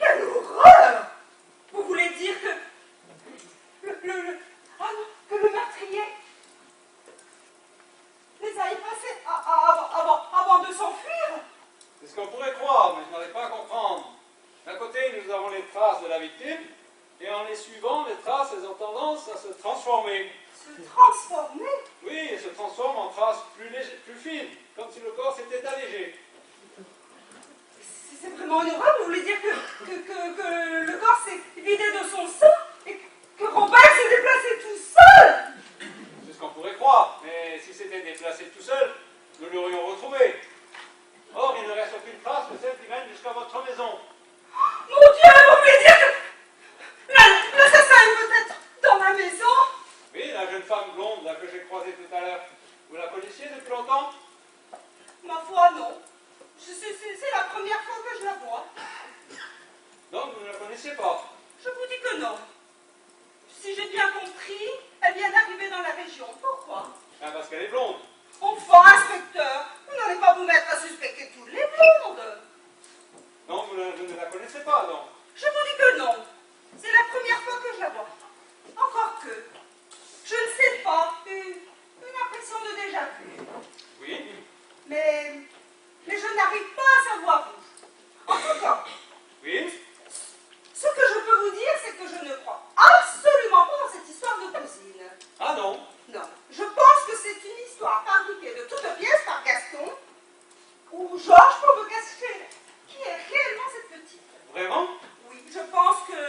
quelle horreur! Vous voulez dire que que le meurtrier les a effacés avant de s'enfuir? C'est ce qu'on pourrait croire, mais je n'arrive pas à comprendre. D'un côté, nous avons les traces de la victime, et en les suivant, les traces, elles ont tendance à se transformer. Se transformer? Oui, elles se transforment en traces plus fines, comme si le corps s'était allégé. C'est vraiment une horreur. Vous voulez dire que le corps s'est vidé de son sang et que Robert s'est déplacé tout seul? C'est ce qu'on pourrait croire, mais si c'était déplacé tout seul, nous l'aurions retrouvé. Or, il ne reste aucune trace de celle qui mène jusqu'à votre maison. Mon Dieu, vous voulez dire que l'assassin est peut-être dans la maison? Oui, la jeune femme blonde là, que j'ai croisée tout à l'heure. Vous la connaissiez depuis longtemps? Ma foi, non. C'est la première fois que je la vois. Donc, vous ne la connaissez pas? Je vous dis que non. Si j'ai bien compris, elle vient d'arriver dans la région. Pourquoi? Ah, parce qu'elle est blonde. Enfin, inspecteur, vous n'allez pas vous mettre à suspecter toutes les blondes. Non, vous ne la connaissez pas, non? Je vous dis que non. C'est la première fois que je la vois. Encore que, je ne sais pas, une impression de déjà-vu. Oui. Mais je n'arrive pas à savoir où. En tout cas, Oui. ce que je peux vous dire, c'est que je ne crois absolument pas dans cette histoire de cousine. Ah non. Non, je pense que c'est une histoire fabriquée de toutes pièces par Gaston, ou Georges pour me cacher qui est réellement cette petite. Vraiment? Oui, je pense que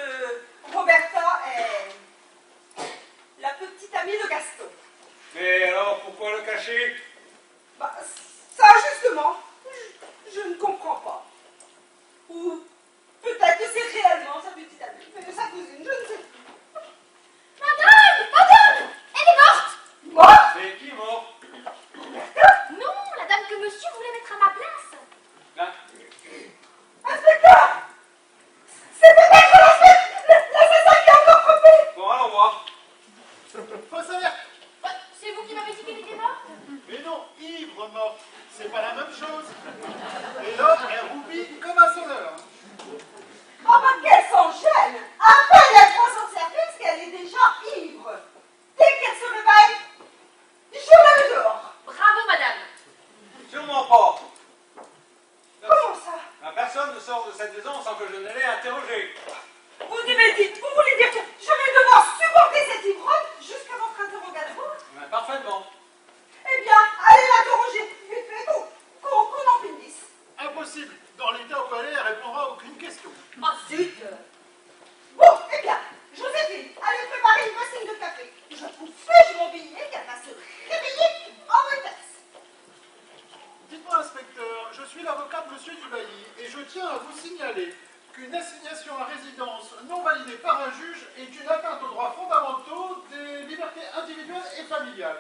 condamnée par un juge est une atteinte aux droits fondamentaux des libertés individuelles et familiales.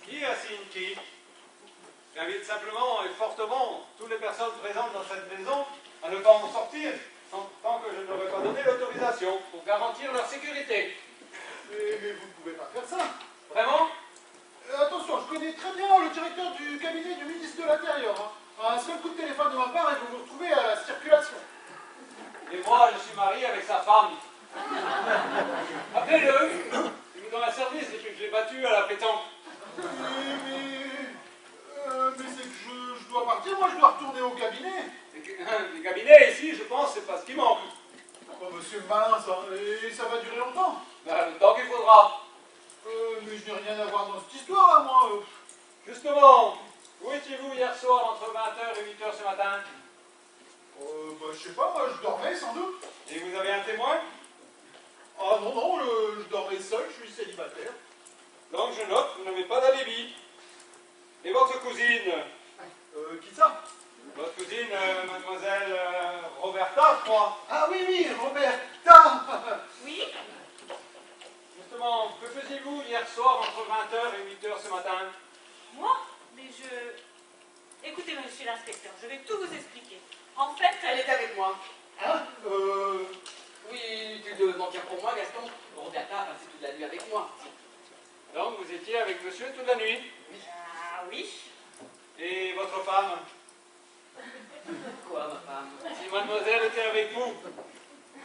Qui assigne qui? J'invite simplement et fortement toutes les personnes présentes dans cette maison à ne pas en sortir tant que je n'aurai pas donné l'autorisation pour garantir leur sécurité. Mais vous ne pouvez pas faire ça. Vraiment? Attention, je connais très bien le directeur du cabinet du ministre de l'Intérieur. Hein. Un seul coup de téléphone de ma part et vous vous retrouvez à la circulation. Et moi, je suis marié avec sa femme. Appelez-le. Il est dans la service depuis que je l'ai battu à la pétanque. Mais c'est que je dois partir, moi je dois retourner au cabinet. Les cabinets ici, je pense, c'est pas ce qui manque. Oh, monsieur Malin, ça, et ça va durer longtemps. Ben, le temps qu'il faudra. Mais je n'ai rien à voir dans cette histoire, là, moi. Justement, où étiez-vous hier soir entre 20h et 8h ce matin? Je sais pas, moi je dormais sans doute. Et vous avez un témoin? Ah non, je dormais seul, je suis célibataire. Donc je note, vous n'avez pas d'alibi. Et votre cousine? Qui ça? Votre cousine, mademoiselle Roberta, je crois. Ah oui, Roberta. Oui? Justement, que faisiez-vous hier soir entre 20h et 8h ce matin? Moi? Mais Écoutez, monsieur l'inspecteur, je vais tout vous expliquer. En fait, Elle est avec moi. Hein? Oui, inutile de mentir pour moi, Gaston. Roberta a passé toute la nuit avec moi. Donc vous étiez avec monsieur toute la nuit? Ah oui. Et votre femme? Quoi, ma femme? Si mademoiselle était avec vous,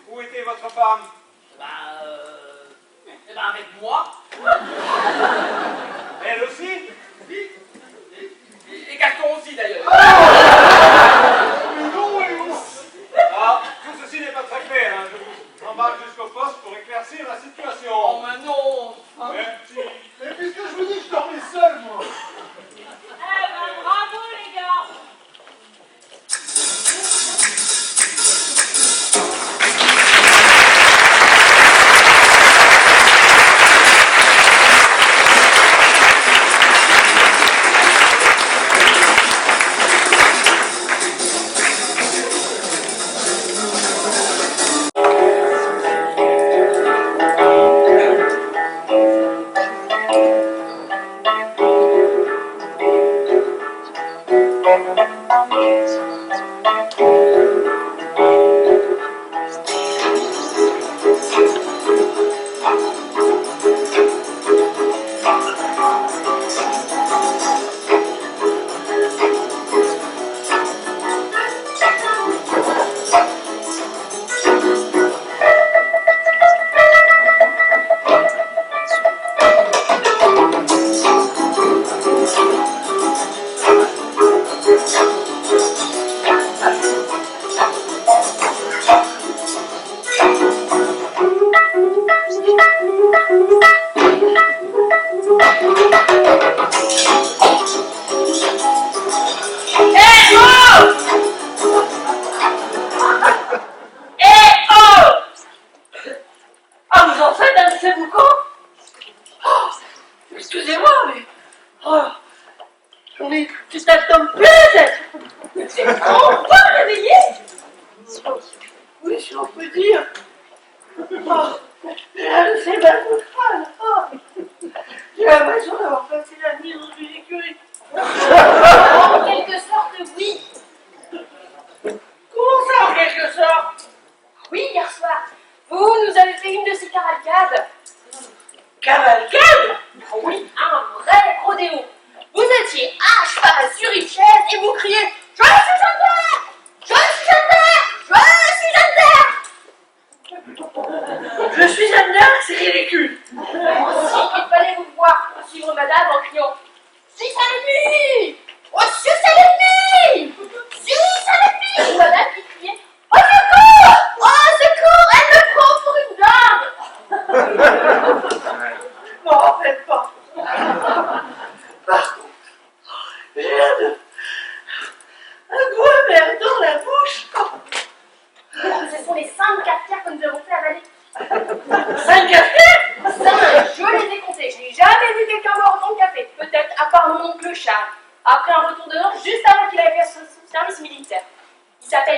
où était votre femme? Avec moi. Elle aussi? Et Gaston aussi, d'ailleurs. Ah, tout ceci n'est pas très clair, hein. Je vous embarque jusqu'au poste pour éclaircir la situation. Oh, mais non. Merci. Mais puisque je vous dis que je dormais seul, moi. Eh ben, bravo les gars!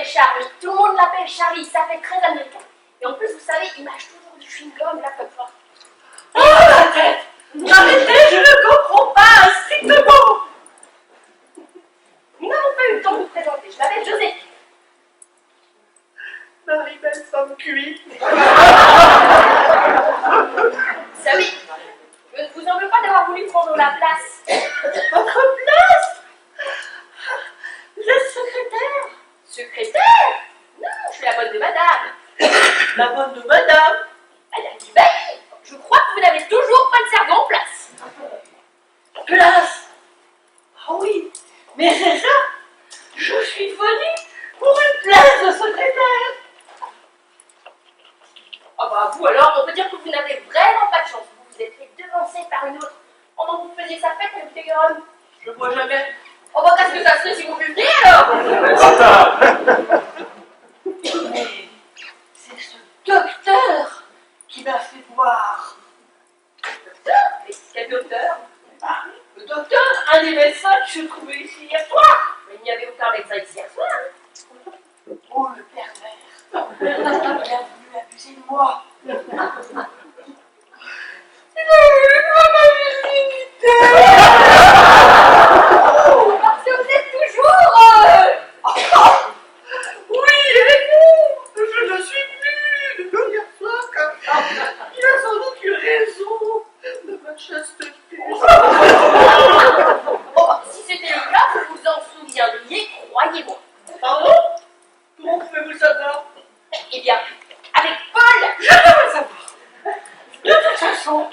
Charlie. Tout le monde l'appelle Charlie, ça fait très américain. Et en plus, vous savez, il mâche toujours du chewing-gum là comme ça. Oh la tête! Arrêtez, je ne comprends pas strictement! Nous n'avons pas eu le temps de vous présenter. Je m'appelle Joséphine. Marie-Belle femme cuite. Vous savez, je ne vous en veux pas d'avoir voulu prendre la place. Votre place? Vous êtes secrétaire? Secrétaire? Non, je suis la bonne de madame. La bonne de madame? Madame du bailli. Je crois que vous n'avez toujours pas de servant en place. Place? Ah oui, mais c'est ça. Je suis venue pour une place de secrétaire. Ah bah vous alors, on peut dire que vous n'avez vraiment pas de chance. Vous vous êtes fait devancer par une autre pendant que vous faisiez sa fête avec Télégramme. Je vois jamais. Oh bah qu'est-ce que ça serait si vous buvez alors? Mais c'est ce docteur qui m'a fait boire. Docteur? Mais quel docteur? Ah, le docteur, un des médecins que je trouvais ici hier soir. Mais il n'y avait aucun médecin ici hier soir. Oh, le pervers. Il a voulu abuser de moi. Il a voulu ma virginité. Parce que vous êtes toujours... Oui et non. Je ne suis plus de hier soir comme ça. Il a sans doute eu raison de ma chasteté. Oh bah, si c'était le cas, vous vous en souviendriez, croyez-moi. Pardon? Comment pouvez-vous le savoir? Eh bien, avec Paul, Je devrais le savoir. De toute façon,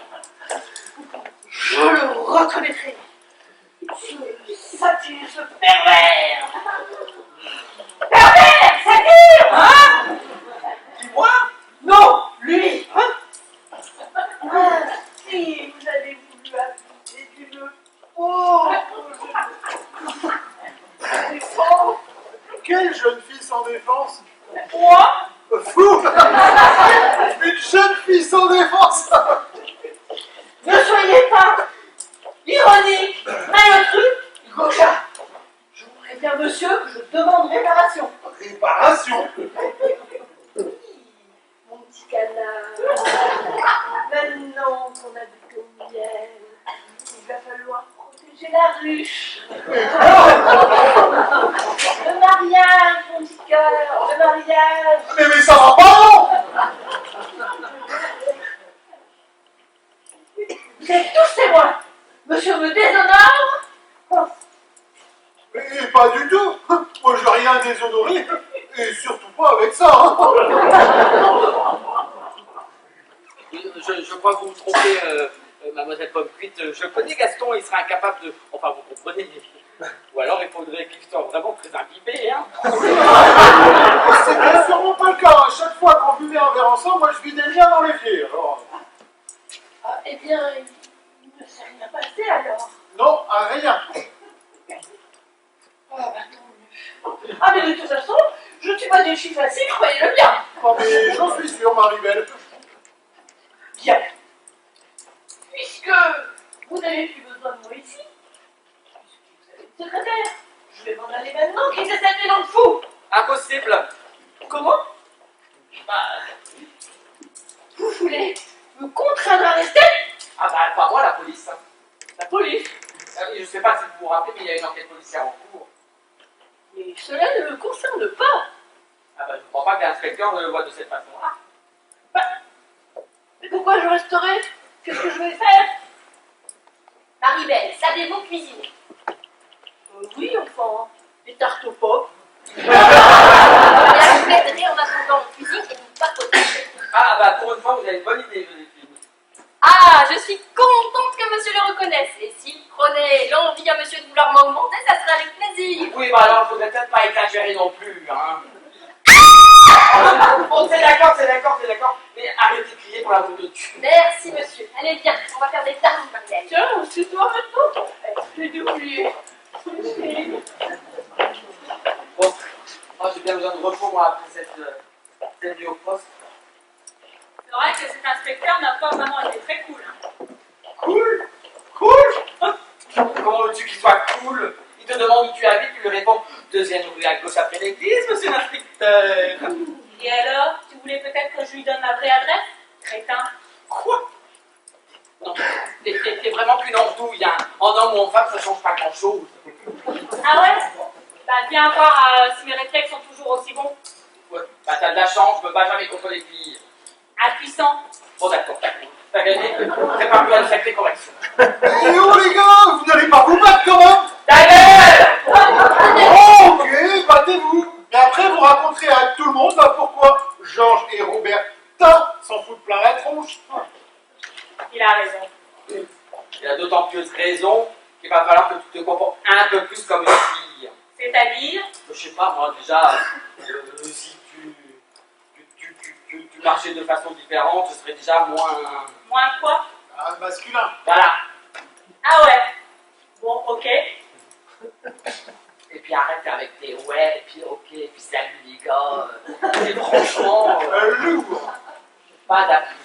je le reconnaîtrai. Ce satire, ce pervers. Pervers, satire, hein? Dis-moi? Non, lui, hein? Ah, si vous avez voulu abuser d'une pauvre défense. Quelle jeune fille sans défense? Moi? Fou! Une jeune fille sans défense! Ne soyez pas ironique, malheureux, gauchard. Je vous préviens, monsieur, que je demande réparation. Réparation? mon petit canard, Maintenant qu'on a du miel, il va falloir protéger la ruche. Le mariage, mon petit cœur, le mariage. Mais ça va pas, non? Vous êtes tous témoins. Monsieur me déshonore. Mais pas du tout! Moi, je veux rien déshonorer, et surtout pas avec ça! Je crois que vous vous trompez, mademoiselle Pomme Cuite. Je connais Gaston, il sera incapable de... Enfin, vous comprenez. Ou alors, il faudrait qu'il soit vraiment très imbibé, hein. C'est sûrement pas le cas. À chaque fois qu'on buvait un verre ensemble, moi, je vidais bien dans l'évier. Alors... Ah, eh bien, il ne s'est rien passé alors. Non, à rien. Ah, bah tant mieux. Ah, mais de toute façon, je ne suis pas des chiffres faciles, croyez-le bien. Oh, mais j'en suis sûr, Marie-Belle. Bien. Puisque vous n'avez plus besoin de moi ici, puisque vous avez une secrétaire, je vais m'en aller maintenant, quitter cette vie dans le fou. Impossible. Comment? Bah, Vous voulez me contraindre à rester? ah bah, pas moi, la police. Hein. La police? Je sais pas si vous vous rappelez, mais il y a une enquête policière en cours. Mais cela ne me concerne pas. Ah bah, je crois pas que l'inspecteur le voit de cette façon-là. Mais pourquoi je resterai? Qu'est-ce que je vais faire? Marie-Belle, savez-vous cuisiner? Oui, enfin, des tartes aux pommes. Eh bien, je m'aiderai en attendant en cuisine et vous papotez. Ah bah, pour une fois, vous avez une bonne idée, Joséphine. Ah, je suis contente que monsieur le reconnaisse. Et s'il prenait l'envie à monsieur de vouloir m'augmenter, ça serait avec plaisir. Oui, bah alors, il faudrait peut-être pas exagérer non plus, hein. Bon, c'est d'accord. Mais arrêtez de crier pour la boule de cul. Merci monsieur. Allez, viens, on va faire des tartes, Marie-Belle. Tiens, c'est toi maintenant? J'ai dû oublier. Bon, moi j'ai bien besoin de repos, moi, après cette vie au poste. C'est vrai que cet inspecteur n'a pas vraiment été très cool. Hein. Cool? Comment veux-tu qu'il soit cool? Il te demande où tu habites, tu lui réponds 2e rue à gauche après l'église, monsieur l'inspecteur. Et alors, tu voulais peut-être que je lui donne ma vraie adresse? Crétin. Quoi? Non, t'es vraiment qu'une andouille, hein. En homme ou en femme, ça change pas grand-chose. Ah ouais? Bah viens voir si mes réflexes sont toujours aussi bons. Ouais, bah t'as de la chance, je me bats jamais contre les filles. Impuissant. Bon d'accord, t'as gagné. Prépare-toi à une sacrée correction. Et oh les gars, vous n'allez pas vous battre quand même? Ta gueule! Oh, ok, battez-vous. Et après, vous raconterez à tout le monde pourquoi Georges et Roberta s'en foutent plein la tronche. Il a raison. Il a d'autant plus raison qu'il va falloir que tu te comportes un peu plus comme une fille. C'est-à-dire? Je sais pas, moi, déjà, si tu marchais de façon différente, ce serait déjà moins... Moins quoi? Un masculin. Voilà. Ah ouais. Bon, ok. Et puis arrête avec tes ouais, et puis ok, et puis salut les gars. Et franchement, Lourd. pas d'appui.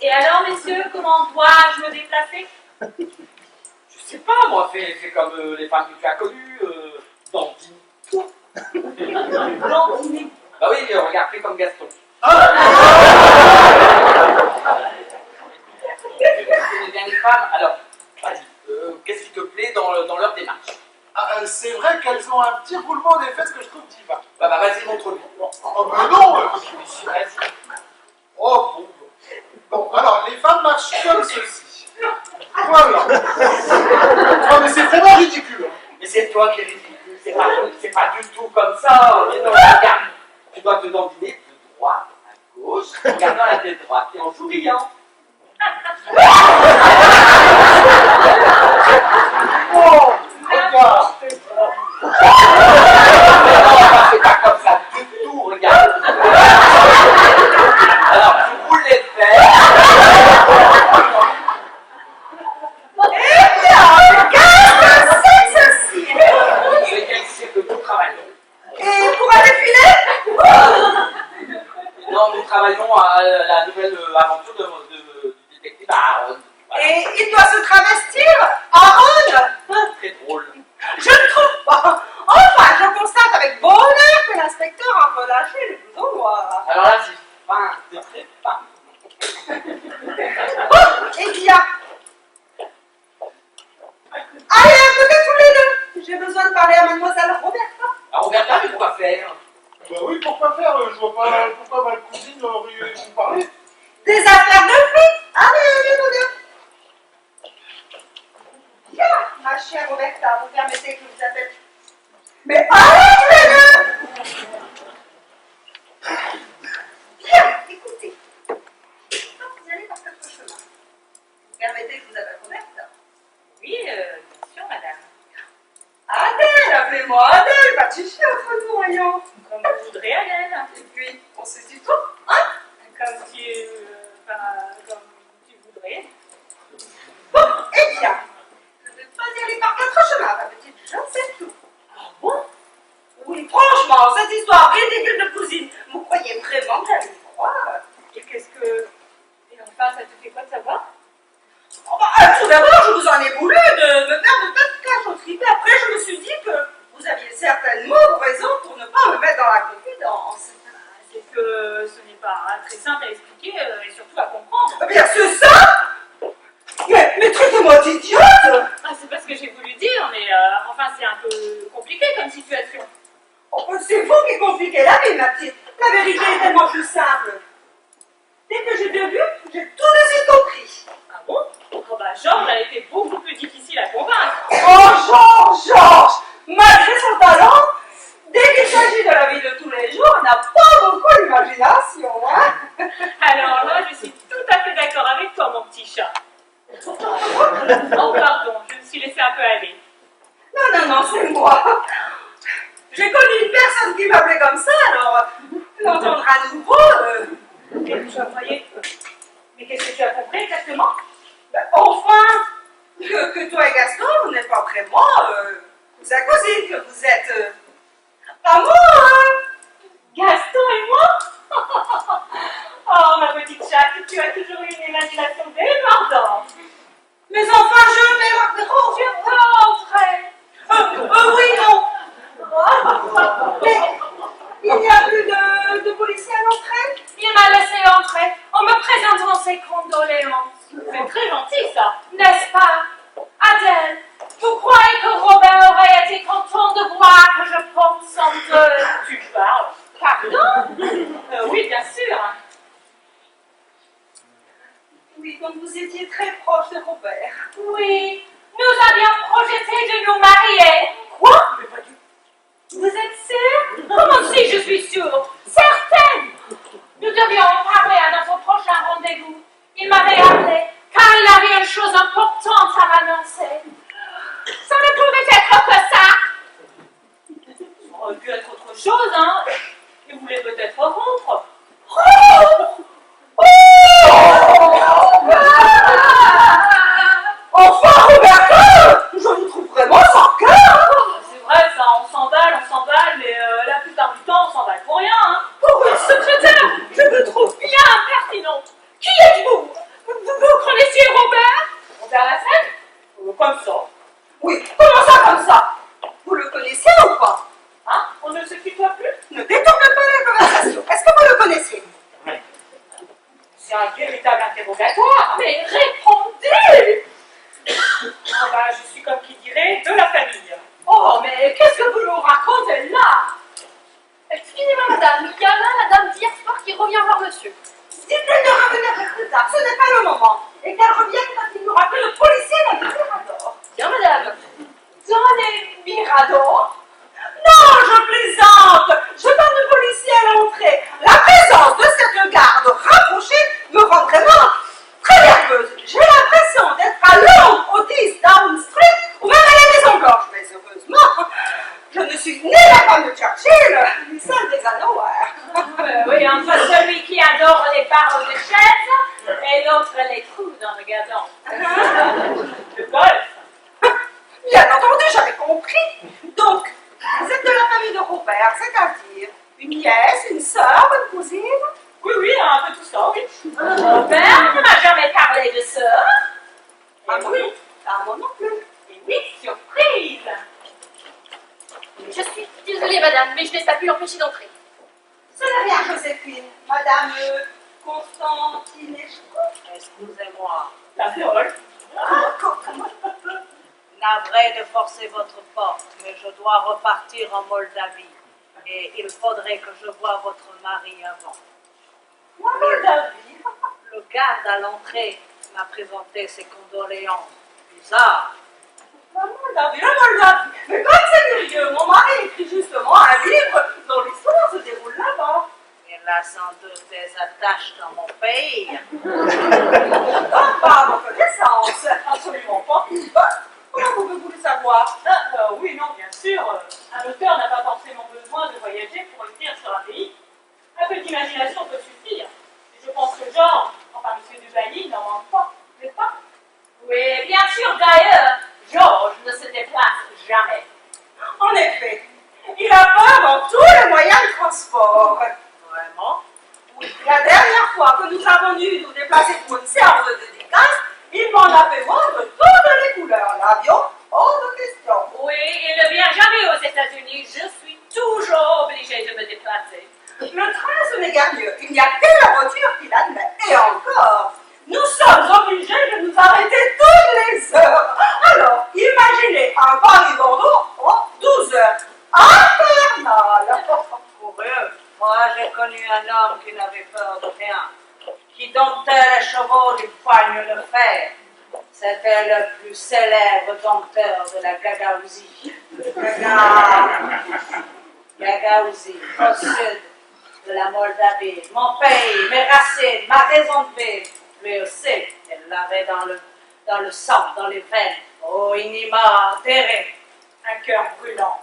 Et alors, messieurs, comment dois-je me déplacer? Je sais pas, moi, fais comme les femmes que tu as connues, dandine. Dandiner. Bah oui, regarde, fais comme Gaston. Tu connais bien les femmes, alors, vas-y, qu'est-ce qui te plaît dans leur démarche? C'est vrai qu'elles ont un petit roulement des fesses que je trouve divin. Bah vas-y, montre-lui. Oh mais non. Vas-y. Oh bon. Bon, alors les femmes marchent comme ceci. Voilà. Non mais c'est vraiment ridicule. Mais c'est toi qui es ridicule, c'est pas du tout comme ça. Mais non, regarde, tu dois te dandiner de droite à gauche, en regardant la tête droite et en souriant. Oh, regarde. Non, c'est pas comme ça du tout, regarde. Alors, tu roules les fesses. Eh bien, qu'est-ce que c'est que ceci? C'est quel cirque nous travaillons. Et pour un défilé? Non, nous travaillons à la nouvelle aventure du détective Aaron. Voilà. Et il doit se travestir en Aaron? Très drôle. Je ne trouve pas. Enfin, je constate avec bonheur que l'inspecteur a relâché le blouson noir. Alors là, c'est fin, c'est très fin. Oh, eh bien. Allez, à côté tous les deux. J'ai besoin de parler à mademoiselle Roberta. Alors, Roberta, mais pourquoi faire? Bah oui, pourquoi faire? Je vois pas pourquoi ma cousine aurait vous parler. Des affaires de fric. Allez, nous deux. Bien, ma chère Roberta, vous permettez que je vous appelle. Mais allez, tous les deux. Bien, écoutez. Quand vous allez par votre chemin, vous permettez que je vous appelle Roberta? Oui, bien sûr, madame. Adèle, appelez-moi Adèle, pas de chichi entre nous, voyons. Comme vous voudrez, Adèle. Et puis, on se tutoie, hein? Comme comme tu voudrais. Bon, eh bien, je ne vais pas y aller par quatre chemins, ma petite, je sais tout. Ah bon? Oui, franchement, cette histoire ridicule de cousine, vous croyez vraiment que j'allais y croire? Et qu'est-ce que... Et enfin, ça te fait quoi de savoir? Oh, bah, tout d'abord, je vous en ai voulu de me faire de tas de cachotteries, puis après, je me suis dit que vous aviez certainement raison pour ne pas me mettre dans la confidence. C'est que ce n'est pas très simple à expliquer et surtout à comprendre. Eh bien, c'est ça! Mais traitez-moi d'idiote! Ah, c'est pas ce que j'ai voulu dire, mais enfin, c'est un peu compliqué comme situation. Oh, c'est vous qui compliquez la vie, ma petite. La vérité est tellement plus simple. Dès que j'ai bien vu, j'ai tout de suite compris. Ah bon? Oh bah, Georges a été beaucoup plus difficile à convaincre. Oh, Georges! Malgré son talent, dès qu'il s'agit de la vie de tous les jours, on n'a pas beaucoup d'imagination, hein? Alors là, je suis tout à fait d'accord avec toi, mon petit chat. Oh, pardon, je me suis laissée un peu aller. Non, c'est moi. J'ai connu une personne qui m'appelait comme ça, alors l'entendre à nouveau... Et je croyais... Mais qu'est-ce que tu as compris exactement? Ben, enfin, que toi et Gaston, vous n'êtes pas vraiment... vous à causer que vous êtes... amoureux. Gaston et moi? Oh, ma petite chatte, tu as toujours eu une imagination débordante. Mais enfin, je vais... Oh, Entrez. oui, non. Mais il n'y a plus de de policier à l'entrée? Il m'a laissé entrer en me présentant ses condoléances. C'est très gentil, ça. N'est-ce pas, Adèle? Vous croyez que Robert aurait été content de voir que je porte son deuil? Tu parles. Pardon? Oui, bien sûr. Oui, donc vous étiez très proche de Robert. Oui, nous avions projeté de nous marier. Quoi? Mais pas du tout. Vous êtes sûre? Comment si je suis sûre? Certaine! Nous devions en parler à notre prochain rendez-vous. Il m'avait appelé car il avait une chose importante à m'annoncer. Ça ne pouvait être que ça. Ça aurait pu être autre chose, hein. Il voulait peut-être rompre. Enfin, Robert, je vous trouve vraiment sans cœur. C'est vrai, ça, on s'emballe, mais la plupart du temps, on s'emballe pour rien, hein. Pour une secrétaire, je me trouve bien impertinente. Qui êtes-vous? Vous connaissiez Robert? Robert Lassène? Comme ça. Oui, comment ça comme ça? Vous le connaissiez ou pas? Hein? On ne se tutoie plus? Ne détournez pas la conversation. Est-ce que vous le connaissiez? C'est un véritable interrogatoire. Mais répondez! Ah bah, je suis comme qui dirait de la famille. Oh, mais qu'est-ce que vous nous racontez là? Excusez-moi, madame, il y a là la dame d'hier soir qui revient voir monsieur. Dites-lui de revenir plus tard, ce n'est pas le moment. Et qu'elle revienne quand il nous rappelle le policier dans le Mirador. Bien, madame. Dans les Miradors? Non, je plaisante. Je parle de policier à l'entrée. La présence de cette garde rapprochée me rend vraiment très nerveuse. J'ai l'impression d'être à Londres, au 10 Downing Street, ou même à la Maison Blanche. Mais heureusement, je ne suis ni la femme de Churchill, ni celle des Hanover. Oui, entre celui qui adore les barres de chaises et l'autre les trous dans le gazon. Le golf. Bien entendu, j'avais compris. Donc, vous êtes de la famille de Robert, c'est-à-dire une nièce, une sœur, une cousine? Oui, oui, un peu tout ça, oui. Robert ne m'a jamais parlé de ça. Ah oui, à moi non plus. Et oui, surprise. Je suis désolée, madame, mais je n'ai pas pu l'empêcher d'entrer. Ce n'est rien, Joséphine. Madame Constantinescu. Excusez-moi. La fiole. Comment? Navré de forcer votre porte, mais je dois repartir en Moldavie. Et il faudrait que je voie votre mari avant. Moi, Moldavie. Le garde à l'entrée m'a présenté ses condoléances. Bizarre. La Moldavie. Mais comme c'est curieux, mon mari écrit justement un livre dont l'histoire se déroule là-bas. Il a sans doute des attaches dans mon pays. Ah, pas à ma connaissance. Absolument pas. Comment pouvez-vous le savoir? Oui, non, bien sûr. Un auteur n'a pas forcément besoin de voyager pour écrire sur un pays. Un peu d'imagination peut suffire. Et je pense que genre, enfin, M. Dubailly n'en manque pas, n'est-ce pas? Oui, bien sûr, d'ailleurs, Georges ne se déplace jamais. En effet, il a peur dans tous les moyens de transport. Vraiment? Oui, la dernière fois que nous avons dû nous déplacer pour une séance de dédicace, il m'en a fait voir de toutes les couleurs. L'avion, hors de question. Oui, il ne vient jamais aux États-Unis. Je suis toujours obligée de me déplacer. Le train, ce n'est guère mieux. Il n'y a que la voiture qui l'admet. Et encore, nous sommes obligés de nous arrêter toutes les heures. Alors, imaginez un Paris-Bordeaux en 12 heures. Infernal. Curieux. Moi, j'ai connu un homme qui n'avait peur de rien, qui domptait les chevaux du poigne de fer. C'était le plus célèbre dompteur de la Gagaouzie. Gagaouzie, au sud de la Moldavie. Mon pays, mes racines, ma raison de vivre. Lui aussi, elle l'avait dans le sang, dans les veines. Oh, Inima, enterré. Un cœur brûlant.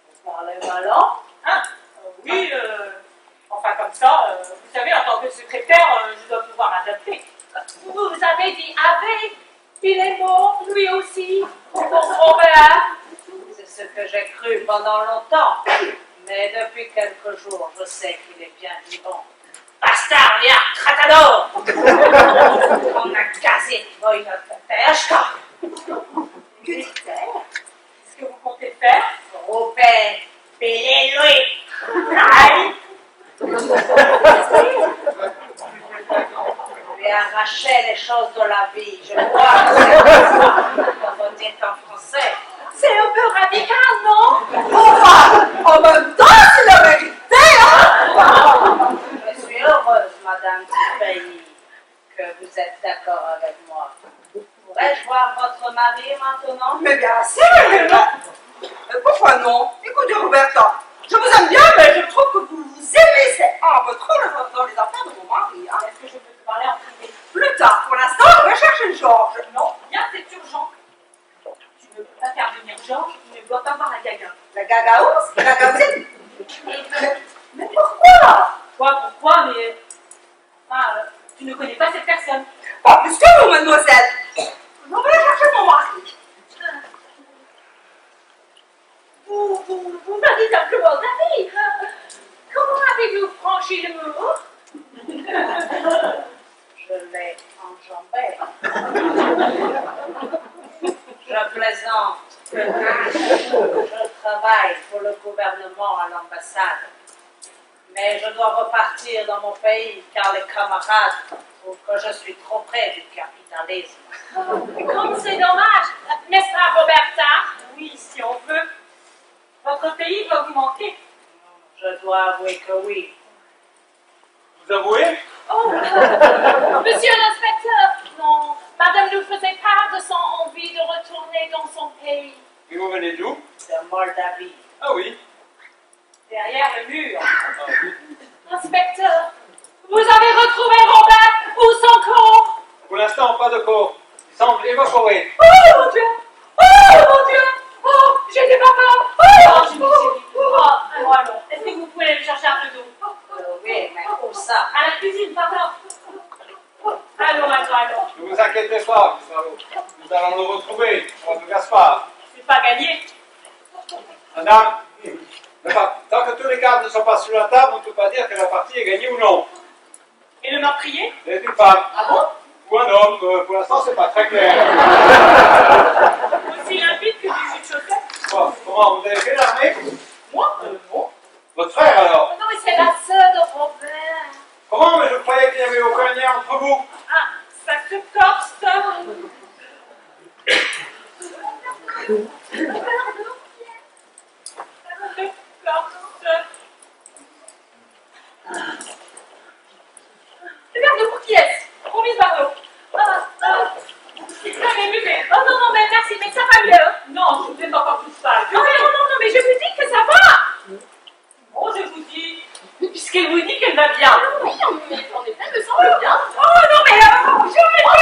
Vous parlez wallon? Hein? Oui, enfin comme ça, vous savez, en tant que secrétaire, je dois pouvoir m'adapter. Vous avez dit avec. Il est mort, lui aussi, pour Robert. C'est ce que j'ai cru pendant longtemps. Mais depuis quelques jours, je sais qu'il est bien vivant. Bastard, viens, Tratador! On a gazé, voyons, Peshka! Que dit-elle? Qu'est-ce que vous comptez faire? Robert, payez-lui! Aïe! arracher les choses de la vie. Je crois que c'est ça, comme on dit en français. C'est un peu radical, non? Enfin, en même temps, c'est la vérité, hein? Je suis heureuse, madame du pays, que vous êtes d'accord avec moi. Pourrais-je voir votre mari maintenant? Mais bien sûr, non. Mais pourquoi non? Écoutez, Roberta, je vous aime bien, mais je trouve que vous vous émissez un peu trop dans les affaires de mon mari. Hein? Est-ce que je peux te parler en privé? Plus tard, pour l'instant, je vais chercher Georges. Non, bien, c'est urgent. Tu ne peux pas faire venir Georges, il ne doit pas voir un gaga. La gagaousse? La gagaousine? Mais pourquoi? Pourquoi, mais... Enfin, tu ne connais pas cette personne. Pas plus que vous, mademoiselle. Je vais chercher mon mari. Vous m'avez simplement d'avis. Comment avez-vous franchi le mur? Je l'ai enjambé. Je plaisante. Je travaille pour le gouvernement à l'ambassade. Mais je dois repartir dans mon pays car les camarades trouvent que je suis trop près du capitalisme. Comme c'est dommage, n'est-ce pas, Roberta? Oui, si on veut. Votre pays va vous manquer. Je dois avouer que oui. Vous avouez? Oh, monsieur l'inspecteur, non, madame nous faisait part de son envie de retourner dans son pays. Et vous venez d'où? De Moldavie. Ah oui. Derrière le mur. Inspecteur, vous avez retrouvé Robert ou son corps? Pour l'instant, pas de corps. Il semble évaporé. Oh mon Dieu! Oh mon Dieu! Oh, j'ai des papas! Oh, je me suis dit. Oh, non. Est-ce que vous pouvez aller me chercher un peu d'eau? Oui, mais où ça? À la cuisine, pardon. Allons. Ne vous inquiétez pas, nous allons nous retrouver, Roi de Gaspard. C'est pas gagné. Madame, tant que tous les cartes ne sont pas sur la table, on ne peut pas dire que la partie est gagnée ou non. Et le meurtrier? C'est une femme. Ah bon? Ou un homme, pour l'instant, c'est pas très clair. Aussi limpide que du jus de chaussette? Bon, comment, vous avez fait l'armée? Moi? Non. Votre frère, alors? Non, mais c'est la sœur de Robert. Comment? Mais je croyais qu'il n'y avait aucun lien entre vous. Ah, ça se corse. Le verre de pour qui est-ce? Promise Barlow. C'est très ému, mais... Oh non, mais merci, mais ça va mieux. Non, je vous ai encore plus sale. Non, mais je vous dis que ça va. Bon, je vous dis, puisqu'elle vous dit qu'elle va bien. Oui, on est plein de semble bien. Oh non, mais je vous